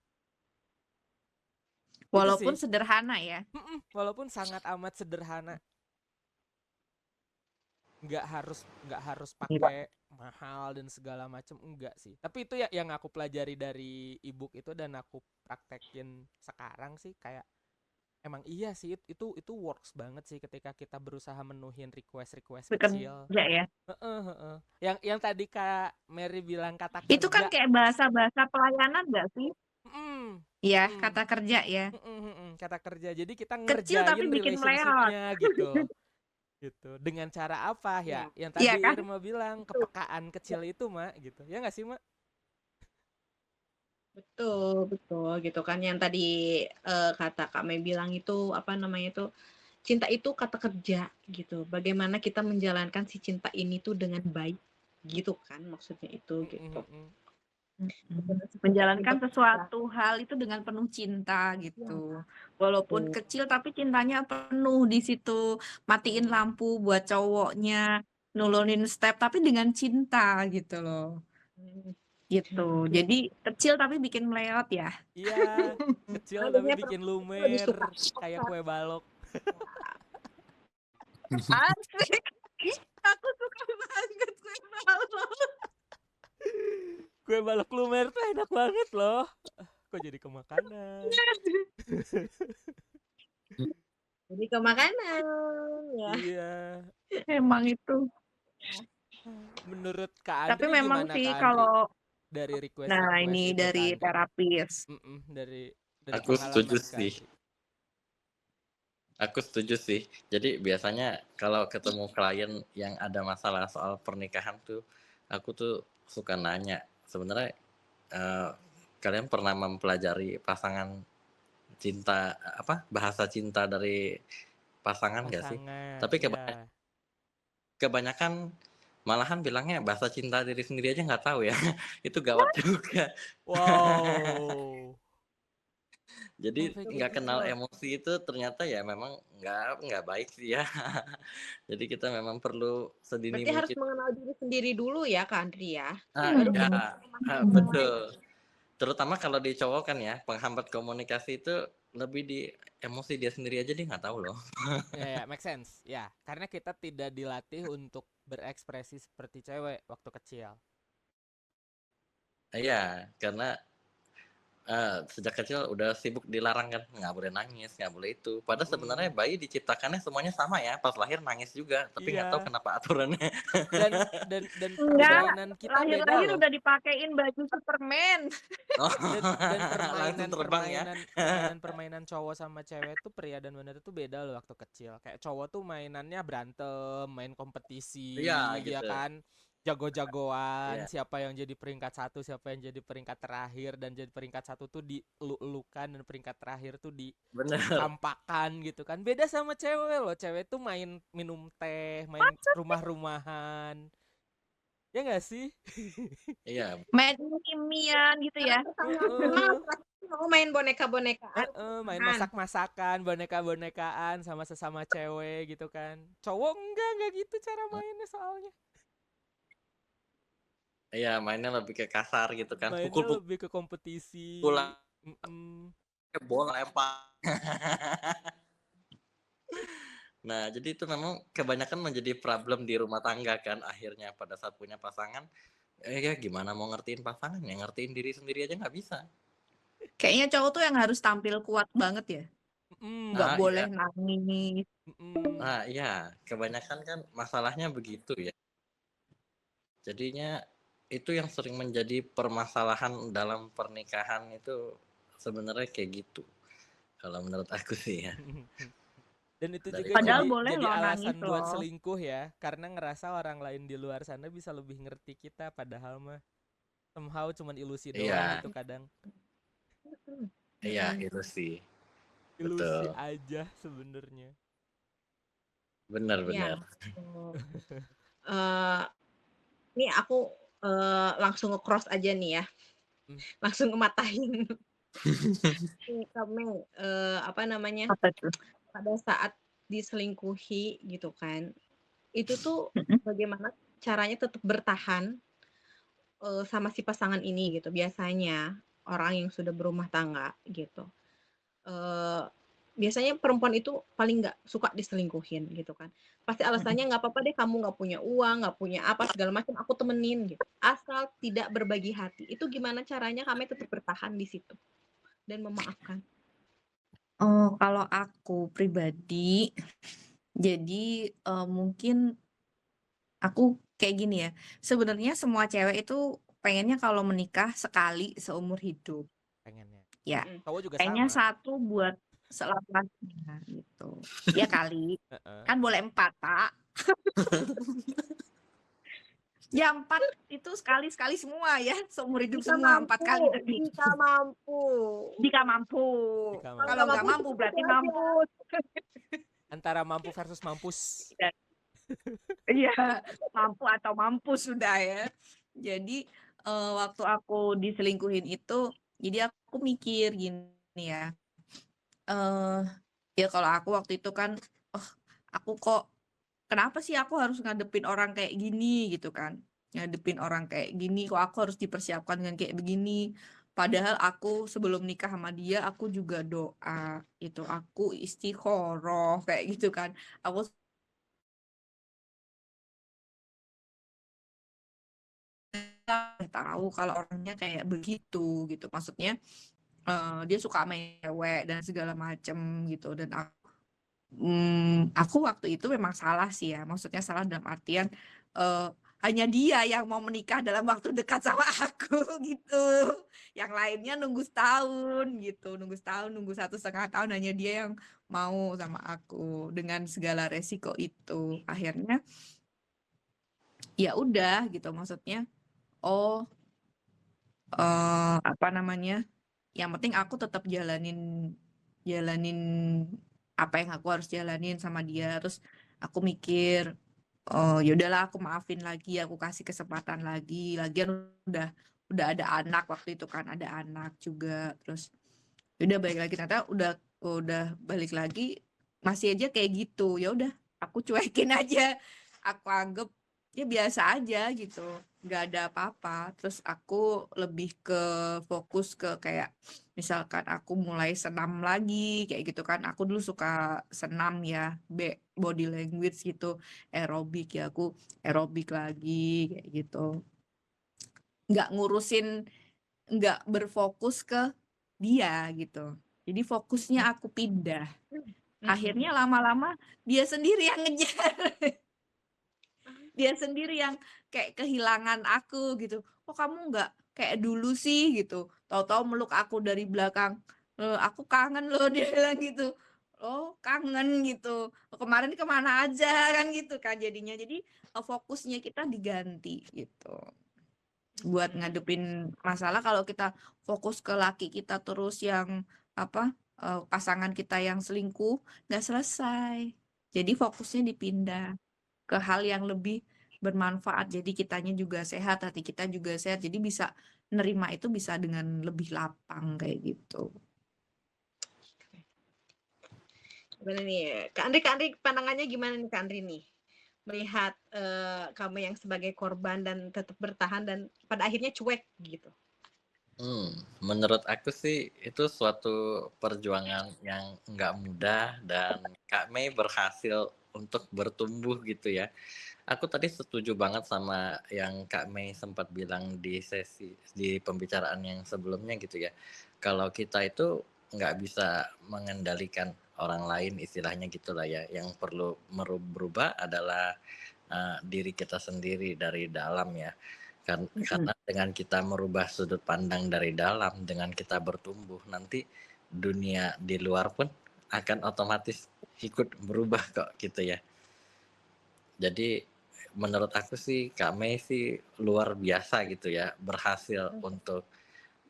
Itu Walaupun sih. sederhana ya. Walaupun sangat amat sederhana. Nggak harus pakai mahal dan segala macam enggak sih. Tapi itu ya yang aku pelajari dari ebook itu dan aku praktekin sekarang sih kayak emang iya sih itu works banget sih ketika kita berusaha menuhin request kecil. Bekerja ya. Heeh, heeh. Yang tadi Kak Mary bilang kata Itu kan kerja. kayak bahasa-bahasa pelayanan nggak sih? Mm, Iya, mm, kata kerja ya. kata kerja. Jadi kita Kecil tapi ngerjain bikin melelot. relationship-nya gitu loh. Gitu. Dengan cara apa ya? Yang Iya tadi kan? Irma bilang kepekaan kecil itu, Mak, gitu. Ya nggak sih, Mak? Betul, betul gitu kan yang tadi kata Kak Mei bilang itu apa namanya itu cinta itu kata kerja gitu. Bagaimana kita menjalankan si cinta ini tuh dengan baik gitu kan maksudnya itu gitu. Menjalankan sesuatu hal itu dengan penuh cinta gitu. Walaupun kecil tapi cintanya penuh di situ. Matiin lampu buat cowoknya, nurunin step tapi dengan cinta gitu loh. Gitu. Jadi kecil tapi bikin melelot ya. Iya, kecil tapi bikin lumer kayak kue balok. Asik. Aku suka banget kue balok. Kue balok lumer tuh enak banget loh. Kok jadi ke makanan? Jadi ke makanan ya. Iya. Emang itu. Menurut Kak Tapi Andri memang gimana sih Kak Andri? kalau Dari nah request ini itu dari tadi. terapis. Dari Aku setuju pengalaman Kak sih. Andri. Aku setuju sih. Jadi biasanya kalau ketemu klien yang ada masalah soal pernikahan tuh, aku tuh suka nanya, sebenarnya kalian pernah mempelajari pasangan cinta bahasa cinta dari pasangan nggak sih? Pasangan, Tapi iya. kebanyakan malahan bilangnya bahasa cinta diri sendiri aja nggak tahu ya. Itu gawat juga. Wow. Jadi Sampai nggak gitu. kenal emosi itu ternyata ya memang nggak baik sih ya. Jadi kita memang perlu sedini Berarti harus mungkin. mengenal diri sendiri dulu ya, Kak Andri ya? Baru Ya, bisa memahami orang lain. betul. Terutama kalau di cowok kan ya, penghambat komunikasi itu lebih di emosi dia sendiri aja dia nggak tahu loh. Ya, make sense. Ya, karena kita tidak dilatih untuk berekspresi seperti cewek waktu kecil. Iya, karena sejak kecil udah sibuk dilarang kan, nggak boleh nangis, nggak boleh itu. Padahal sebenarnya bayi diciptakannya semuanya sama ya, pas lahir nangis juga, tapi nggak tahu Iya. kenapa aturannya. Dan Enggak, permainan kita beda lahir-lahir loh. udah dipakein baju Superman. Oh, Dan langsung terbang ya. permainan cowok sama cewek tuh, pria dan wanita tuh beda loh waktu kecil. Kayak cowok tuh mainannya berantem, main kompetisi, Iya ya gitu. kan, jago-jagoan, Iya. siapa yang jadi peringkat 1, siapa yang jadi peringkat terakhir, dan jadi peringkat 1 tuh dieluk-elukan dan peringkat terakhir tuh Bener. ditampakan gitu kan. Beda sama cewek loh, cewek tuh main minum teh, main rumah-rumahan. Ya nggak sih? Iya. Main mimian gitu ya. Heeh. Mau main boneka-bonekaan. Main masak-masakan, boneka-bonekaan sama sesama cewek gitu kan. Cowok enggak gitu cara mainnya soalnya. Iya, mainnya lebih ke kasar gitu kan. Mainnya Pukul-pukul lebih ke kompetisi. bola lempar. Nah, jadi itu memang kebanyakan menjadi problem di rumah tangga kan akhirnya pada saat punya pasangan. Ya gimana mau ngertiin pasangan ya, ngertiin diri sendiri aja nggak bisa. Kayaknya cowok tuh yang harus tampil kuat banget ya. Nggak Nah, boleh iya. nangis. Nah, iya, kebanyakan kan masalahnya begitu ya. Jadinya itu yang sering menjadi permasalahan dalam pernikahan itu sebenarnya kayak gitu. Kalau menurut aku sih ya. Dan itu Dari juga Padahal cowok. boleh jadi loh alasan nangis buat loh. selingkuh ya, karena ngerasa orang lain di luar sana bisa lebih ngerti kita, padahal mah somehow cuman ilusi doang Iya, gitu kadang. iya itu sih. Ilusi Betul. aja sebenarnya. Benar-benar. Ini aku langsung nge-cross aja nih ya. Langsung ngematahin. Kamu apa namanya? Apa tuh? Pada saat diselingkuhi gitu kan. Itu tuh bagaimana caranya tetap bertahan sama si pasangan ini gitu. Biasanya orang yang sudah berumah tangga gitu. Biasanya perempuan itu paling nggak suka diselingkuhin gitu kan. Pasti alasannya nggak apa-apa deh kamu nggak punya uang, nggak punya apa segala macam, aku temenin gitu. Asal tidak berbagi hati. Itu gimana caranya kami tetap bertahan di situ dan memaafkan? Oh, kalau aku pribadi, jadi mungkin aku kayak gini ya. Sebenarnya semua cewek itu pengennya kalau menikah sekali seumur hidup. Pengennya. Ya, Cowok juga pengennya sama. 1 buat selamanya gitu. Ya kali. Kan boleh 4, Pak. Ya 4 itu sekali-sekali semua ya, seumur hidup Jika semua 4 mampu, kali tadi. jika mampu. Jika mampu. Jika Kalau mampu. nggak mampu berarti aja. mampus. Antara mampu versus mampus. Iya, mampu atau mampus sudah ya. Jadi waktu aku diselingkuhin itu, jadi aku mikir gini ya. Ya kalau aku waktu itu kan, aku kok kenapa sih aku harus ngadepin orang kayak gini gitu kan. Ngadepin orang kayak gini, kok aku harus dipersiapkan dengan kayak begini. Padahal aku sebelum nikah sama dia, aku juga doa gitu. Aku istikharah kayak gitu kan. Aku tahu kalau orangnya kayak begitu gitu. Maksudnya dia suka main cewek dan segala macem gitu. Dan aku waktu itu memang salah sih ya. Maksudnya salah dalam artian hanya dia yang mau menikah dalam waktu dekat sama aku gitu. Yang lainnya nunggu setahun gitu. Nunggu setahun, nunggu 1,5 tahun, hanya dia yang mau sama aku dengan segala resiko itu. Akhirnya ya udah gitu, maksudnya apa namanya, yang penting aku tetap jalanin jalanin apa yang aku harus jalanin sama dia. Terus aku mikir, oh ya udahlah aku maafin lagi, aku kasih kesempatan lagi. Lagian udah ada anak waktu itu kan, ada anak juga. Terus udah balik lagi, ternyata udah balik lagi masih aja kayak gitu. Ya udah aku cuekin aja, aku anggap ya biasa aja gitu, nggak ada apa-apa. Terus aku lebih ke fokus ke kayak misalkan aku mulai senam lagi kayak gitu kan, aku dulu suka senam ya, body language gitu, aerobik ya, aku aerobik lagi kayak gitu, nggak ngurusin, nggak berfokus ke dia gitu. Jadi fokusnya aku pindah. Akhirnya lama-lama dia sendiri yang ngejar. Dia sendiri yang kayak kehilangan aku gitu. Kok kamu nggak kayak dulu sih gitu. Tahu-tahu meluk aku dari belakang. Aku kangen loh dia bilang gitu. Oh kangen gitu. Kemarin kemana aja kan gitu kan jadinya. Jadi fokusnya kita diganti gitu. Buat ngadepin masalah, kalau kita fokus ke laki kita terus yang apa, pasangan kita yang selingkuh, nggak selesai. Jadi fokusnya dipindah ke hal yang lebih bermanfaat. Jadi kitanya juga sehat, hati kita juga sehat. Jadi bisa nerima itu bisa dengan lebih lapang kayak gitu. Gimana nih, Kak Andri pandangannya gimana nih Kak Andri nih? Melihat kamu yang sebagai korban dan tetap bertahan dan pada akhirnya cuek gitu. Menurut aku sih itu suatu perjuangan yang nggak mudah dan Kak Mei berhasil untuk bertumbuh gitu ya. Aku tadi setuju banget sama yang Kak Mei sempat bilang di pembicaraan yang sebelumnya gitu ya. Kalau kita itu nggak bisa mengendalikan orang lain istilahnya gitulah ya. Yang perlu berubah adalah diri kita sendiri dari dalam ya. Karena dengan kita merubah sudut pandang dari dalam, dengan kita bertumbuh, nanti dunia di luar pun akan otomatis ikut berubah kok gitu ya. Jadi menurut aku sih Kak Mei sih luar biasa gitu ya, berhasil untuk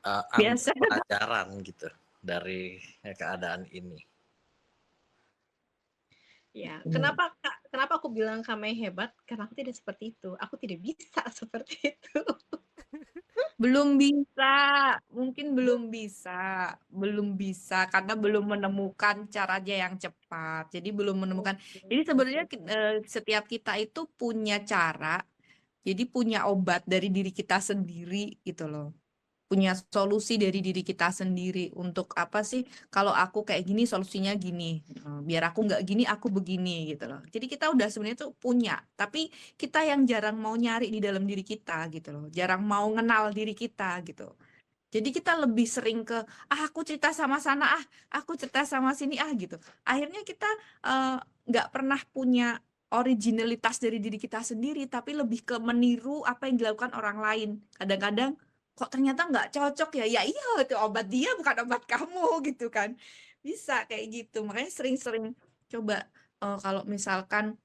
ambil Biasa. pelajaran gitu dari keadaan ini. Ya, kenapa aku bilang Kak Mei hebat? Karena aku tidak seperti itu. Aku tidak bisa seperti itu. Belum bisa, mungkin belum bisa karena belum menemukan caranya yang cepat. Jadi belum menemukan. Jadi sebenarnya setiap kita itu punya cara, jadi punya obat dari diri kita sendiri gitu loh. Punya solusi dari diri kita sendiri untuk apa sih, kalau aku kayak gini solusinya gini. Biar aku nggak gini aku begini gitu loh. Jadi kita udah sebenarnya tuh punya, tapi kita yang jarang mau nyari di dalam diri kita gitu loh, jarang mau kenal diri kita gitu. Jadi kita lebih sering ke aku cerita sama sana, aku cerita sama sini gitu. Akhirnya kita nggak pernah punya originalitas dari diri kita sendiri, tapi lebih ke meniru apa yang dilakukan orang lain. Kadang-kadang kok ternyata nggak cocok ya, ya iya itu obat dia bukan obat kamu gitu kan. Bisa kayak gitu. Makanya sering-sering coba kalau misalkan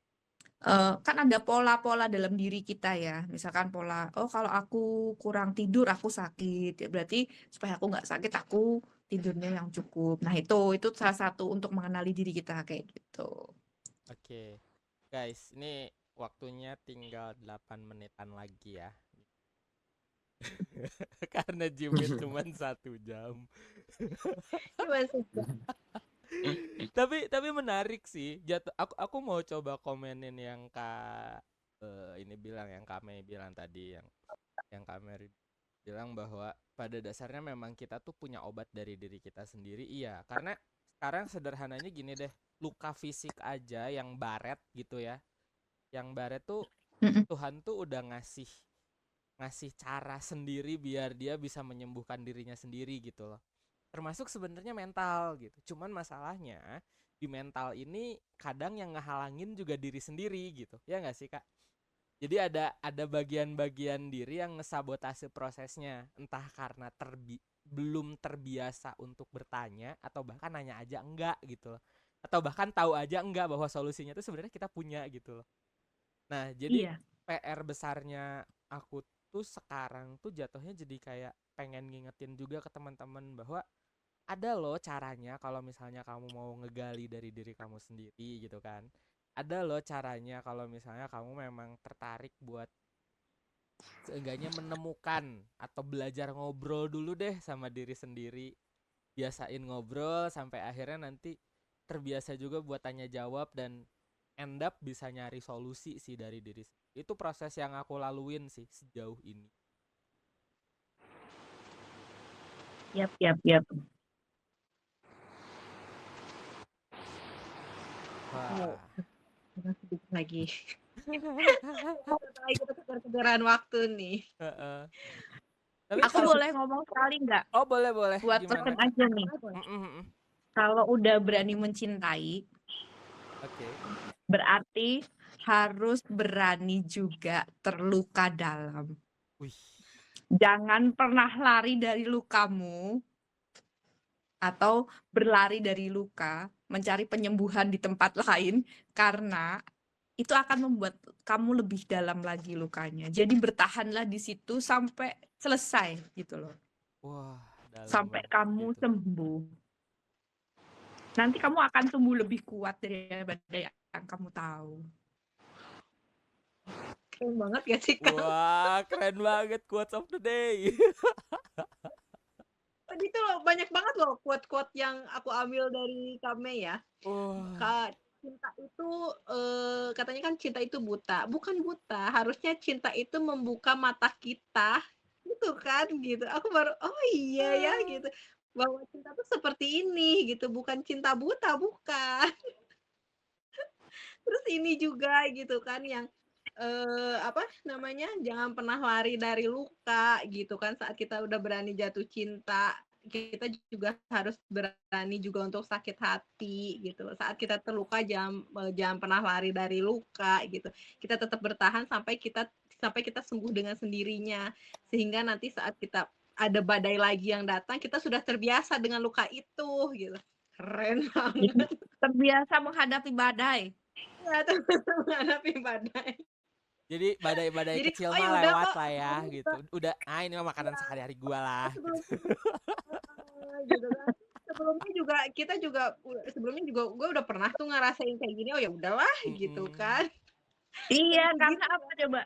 kan ada pola-pola dalam diri kita ya. Misalkan pola, oh kalau aku kurang tidur aku sakit. Ya berarti supaya aku nggak sakit aku tidurnya yang cukup. Nah itu salah satu untuk mengenali diri kita kayak gitu. Oke, guys, ini waktunya tinggal 8 menitan lagi ya. Karena Jimit cuma 1 jam. Gimana sih? Tapi menarik sih. Aku mau coba komenin yang ini bilang, yang Kak Mei bilang tadi, yang Kak Mei bilang bahwa pada dasarnya memang kita tuh punya obat dari diri kita sendiri. Iya, karena sekarang sederhananya gini deh, luka fisik aja yang baret gitu ya. Yang baret tuh Tuhan tuh udah ngasih cara sendiri biar dia bisa menyembuhkan dirinya sendiri gitu loh. Termasuk sebenarnya mental gitu. Cuman masalahnya di mental ini kadang yang ngehalangin juga diri sendiri gitu. Ya nggak sih Kak? Jadi ada bagian-bagian diri yang ngesabotase prosesnya, entah karena belum terbiasa untuk bertanya atau bahkan nanya aja enggak gitu loh. Atau bahkan tahu aja enggak bahwa solusinya itu sebenarnya kita punya gitu loh. Nah, jadi Iya. PR besarnya aku tuh sekarang tuh jatuhnya jadi kayak pengen ngingetin juga ke teman-teman bahwa ada loh caranya kalau misalnya kamu mau ngegali dari diri kamu sendiri gitu kan. Ada loh caranya kalau misalnya kamu memang tertarik buat seenggaknya menemukan atau belajar ngobrol dulu deh sama diri sendiri. Biasain ngobrol sampai akhirnya nanti terbiasa juga buat tanya jawab dan end up bisa nyari solusi sih dari diri sendiri. Itu proses yang aku laluin sih sejauh ini. Yap, yap, yap. Wah. Sedikit lagi. Kita kejar-kejaran waktu nih. Heeh. Tapi Aku kalau boleh ngomong sekali nggak? oh boleh Buat gimana pesen Kak? aja nih. Kalau udah berani mencintai, Oke. berarti harus berani juga terluka dalam. Wih. Jangan pernah lari dari lukamu atau berlari dari luka, mencari penyembuhan di tempat lain, karena itu akan membuat kamu lebih dalam lagi lukanya. Jadi bertahanlah di situ sampai selesai gitu loh. Wah, dalam Sampai banget kamu gitu. sembuh. Nanti kamu akan tumbuh lebih kuat daripada yang kamu tahu. Keren banget ya sih Kak? Wah, keren banget quotes of the day. Tadi tuh banyak banget loh quote-quote yang aku ambil dari Kak Mei ya. Wah. Cinta itu katanya kan cinta itu buta. Bukan buta, harusnya cinta itu membuka mata kita. Gitu kan gitu. Aku baru oh iya ya gitu. Bahwa cinta tuh seperti ini gitu, bukan cinta buta, bukan. Terus ini juga gitu kan yang apa namanya, jangan pernah lari dari luka gitu kan, saat kita udah berani jatuh cinta, kita juga harus berani juga untuk sakit hati gitu. Saat kita terluka jangan pernah lari dari luka gitu. Kita tetap bertahan sampai kita sembuh dengan sendirinya. Sehingga nanti saat kita ada badai lagi yang datang, kita sudah terbiasa dengan luka itu gitu. Keren Jadi banget. terbiasa menghadapi badai. Ya, terbiasa menghadapi badai. Jadi badai-badai Jadi, kecil oh ya mah udah lewat kok, lah ya sebelumnya gitu. Udah, ini mah makanan ya, sehari-hari gua lah sebelum gitu. gitu kan. Sebelumnya juga gue udah pernah tuh ngerasain kayak gini, oh ya udahlah gitu kan. Iya, Kayak karena gitu apa coba?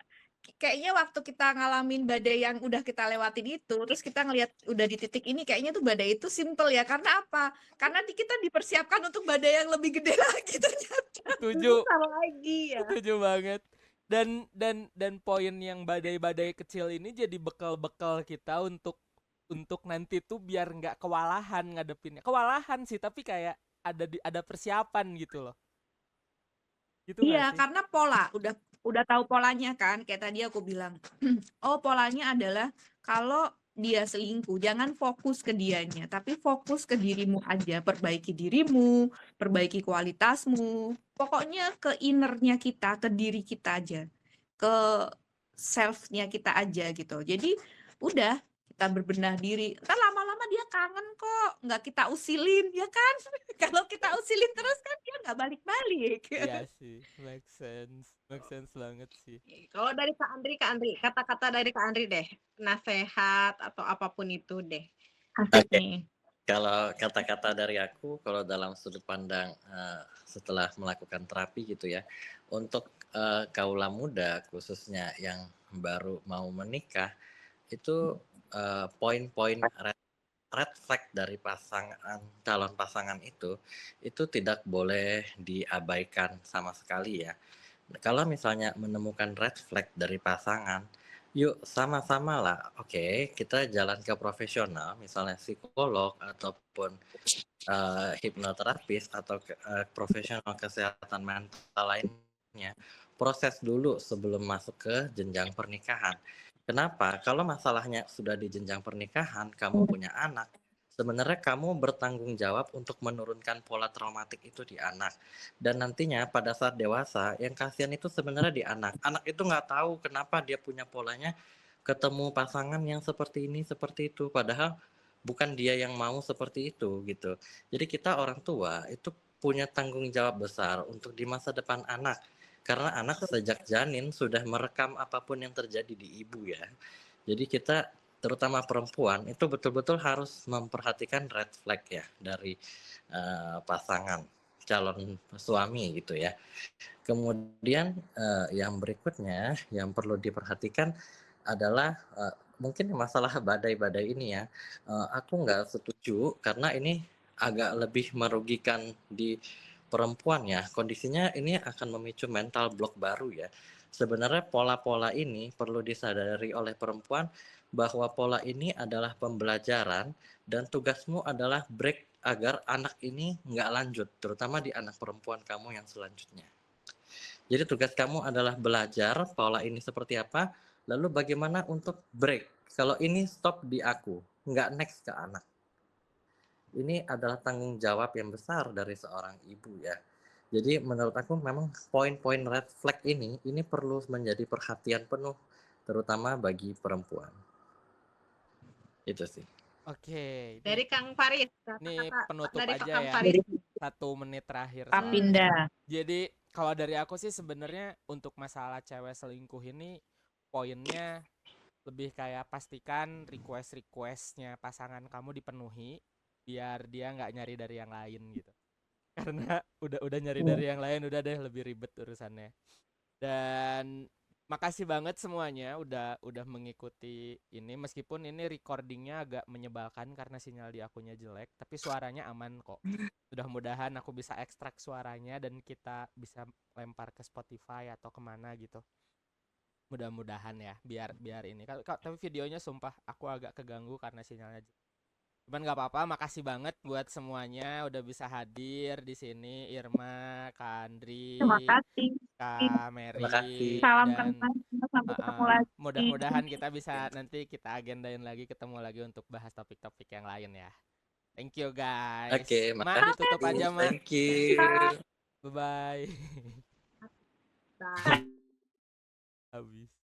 Kayaknya waktu kita ngalamin badai yang udah kita lewatin itu, terus kita ngelihat udah di titik ini, kayaknya tuh badai itu simple ya. Karena apa? Karena kita dipersiapkan untuk badai yang lebih gede lagi ternyata. Setuju, besar lagi ya. setuju banget. Dan poin yang badai-badai kecil ini jadi bekal-bekal kita untuk nanti tuh biar nggak kewalahan ngadepinnya. Kewalahan sih, tapi kayak ada persiapan gitu loh. Gitu nggak Iya, sih? karena pola, udah tahu polanya kan. Kayak tadi aku bilang, oh polanya adalah kalau dia selingkuh, jangan fokus ke dianya, tapi fokus ke dirimu aja. Perbaiki dirimu, perbaiki kualitasmu. Pokoknya ke innernya kita, ke diri kita aja. Ke self-nya kita aja gitu. Jadi udah, kita berbenah diri. Ntar lama-lama dia kangen kok, nggak kita usilin, ya kan? Kalau kita usilin terus kan dia nggak balik-balik. Iya sih, make sense banget sih. Kalau dari Kak Andri, kata-kata dari Kak Andri deh, nasehat atau apapun itu deh. Asik Oke. nih. Kalau kata-kata dari aku, kalau dalam sudut pandang setelah melakukan terapi gitu ya, untuk kaula muda khususnya yang baru mau menikah, itu poin-poin red flag dari calon pasangan itu tidak boleh diabaikan sama sekali ya. Kalau misalnya menemukan red flag dari pasangan, yuk sama-sama lah, oke, kita jalan ke profesional, misalnya psikolog ataupun hipnoterapis atau profesional kesehatan mental lainnya. Proses dulu sebelum masuk ke jenjang pernikahan. Kenapa? Kalau masalahnya sudah di jenjang pernikahan, kamu punya anak, sebenarnya kamu bertanggung jawab untuk menurunkan pola traumatik itu di anak. Dan nantinya pada saat dewasa, yang kasihan itu sebenarnya di anak. Anak itu nggak tahu kenapa dia punya polanya ketemu pasangan yang seperti ini, seperti itu. Padahal bukan dia yang mau seperti itu gitu. Jadi kita orang tua itu punya tanggung jawab besar untuk di masa depan anak. Karena anak sejak janin sudah merekam apapun yang terjadi di ibu ya. Jadi kita terutama perempuan itu betul-betul harus memperhatikan red flag ya dari pasangan calon suami gitu ya. Kemudian yang berikutnya yang perlu diperhatikan adalah mungkin masalah badai-badai ini ya. Aku nggak setuju karena ini agak lebih merugikan di perempuan ya. Kondisinya ini akan memicu mental block baru ya. Sebenarnya pola-pola ini perlu disadari oleh perempuan bahwa pola ini adalah pembelajaran dan tugasmu adalah break agar anak ini nggak lanjut, terutama di anak perempuan kamu yang selanjutnya. Jadi tugas kamu adalah belajar pola ini seperti apa, lalu bagaimana untuk break. Kalau ini stop di aku, nggak next ke anak. Ini adalah tanggung jawab yang besar dari seorang ibu ya. Jadi menurut aku memang poin-poin red flag ini perlu menjadi perhatian penuh, terutama bagi perempuan. Itu sih. Oke, Dari Kang Faris, ini kata-kata penutup dari aja Kang ya. Faris. 1 menit terakhir Pak soalnya. Pinda. Jadi kalau dari aku sih sebenarnya untuk masalah cewek selingkuh ini poinnya lebih kayak pastikan requestnya pasangan kamu dipenuhi biar dia nggak nyari dari yang lain gitu. Karena udah nyari dari yang lain udah deh lebih ribet urusannya. Dan makasih banget semuanya udah mengikuti ini meskipun ini recordingnya agak menyebalkan karena sinyal di akunya jelek, tapi suaranya aman kok. Mudah-mudahan aku bisa ekstrak suaranya dan kita bisa lempar ke Spotify atau kemana gitu. Mudah-mudahan ya biar ini. Tapi videonya sumpah aku agak keganggu karena sinyalnya jelek. Cuman nggak apa-apa, makasih banget buat semuanya udah bisa hadir di sini, Irma, Kak Andri, Terima kasih. Kak Terima kasih. Mary, Salam dan kenal. Sampai ketemu lagi. mudah-mudahan kita bisa nanti kita agendain lagi ketemu lagi untuk bahas topik-topik yang lain ya. Thank you guys. Oke, Mak ditutup makasih. aja Mak. Thank you. Bye bye. Nah. Habis.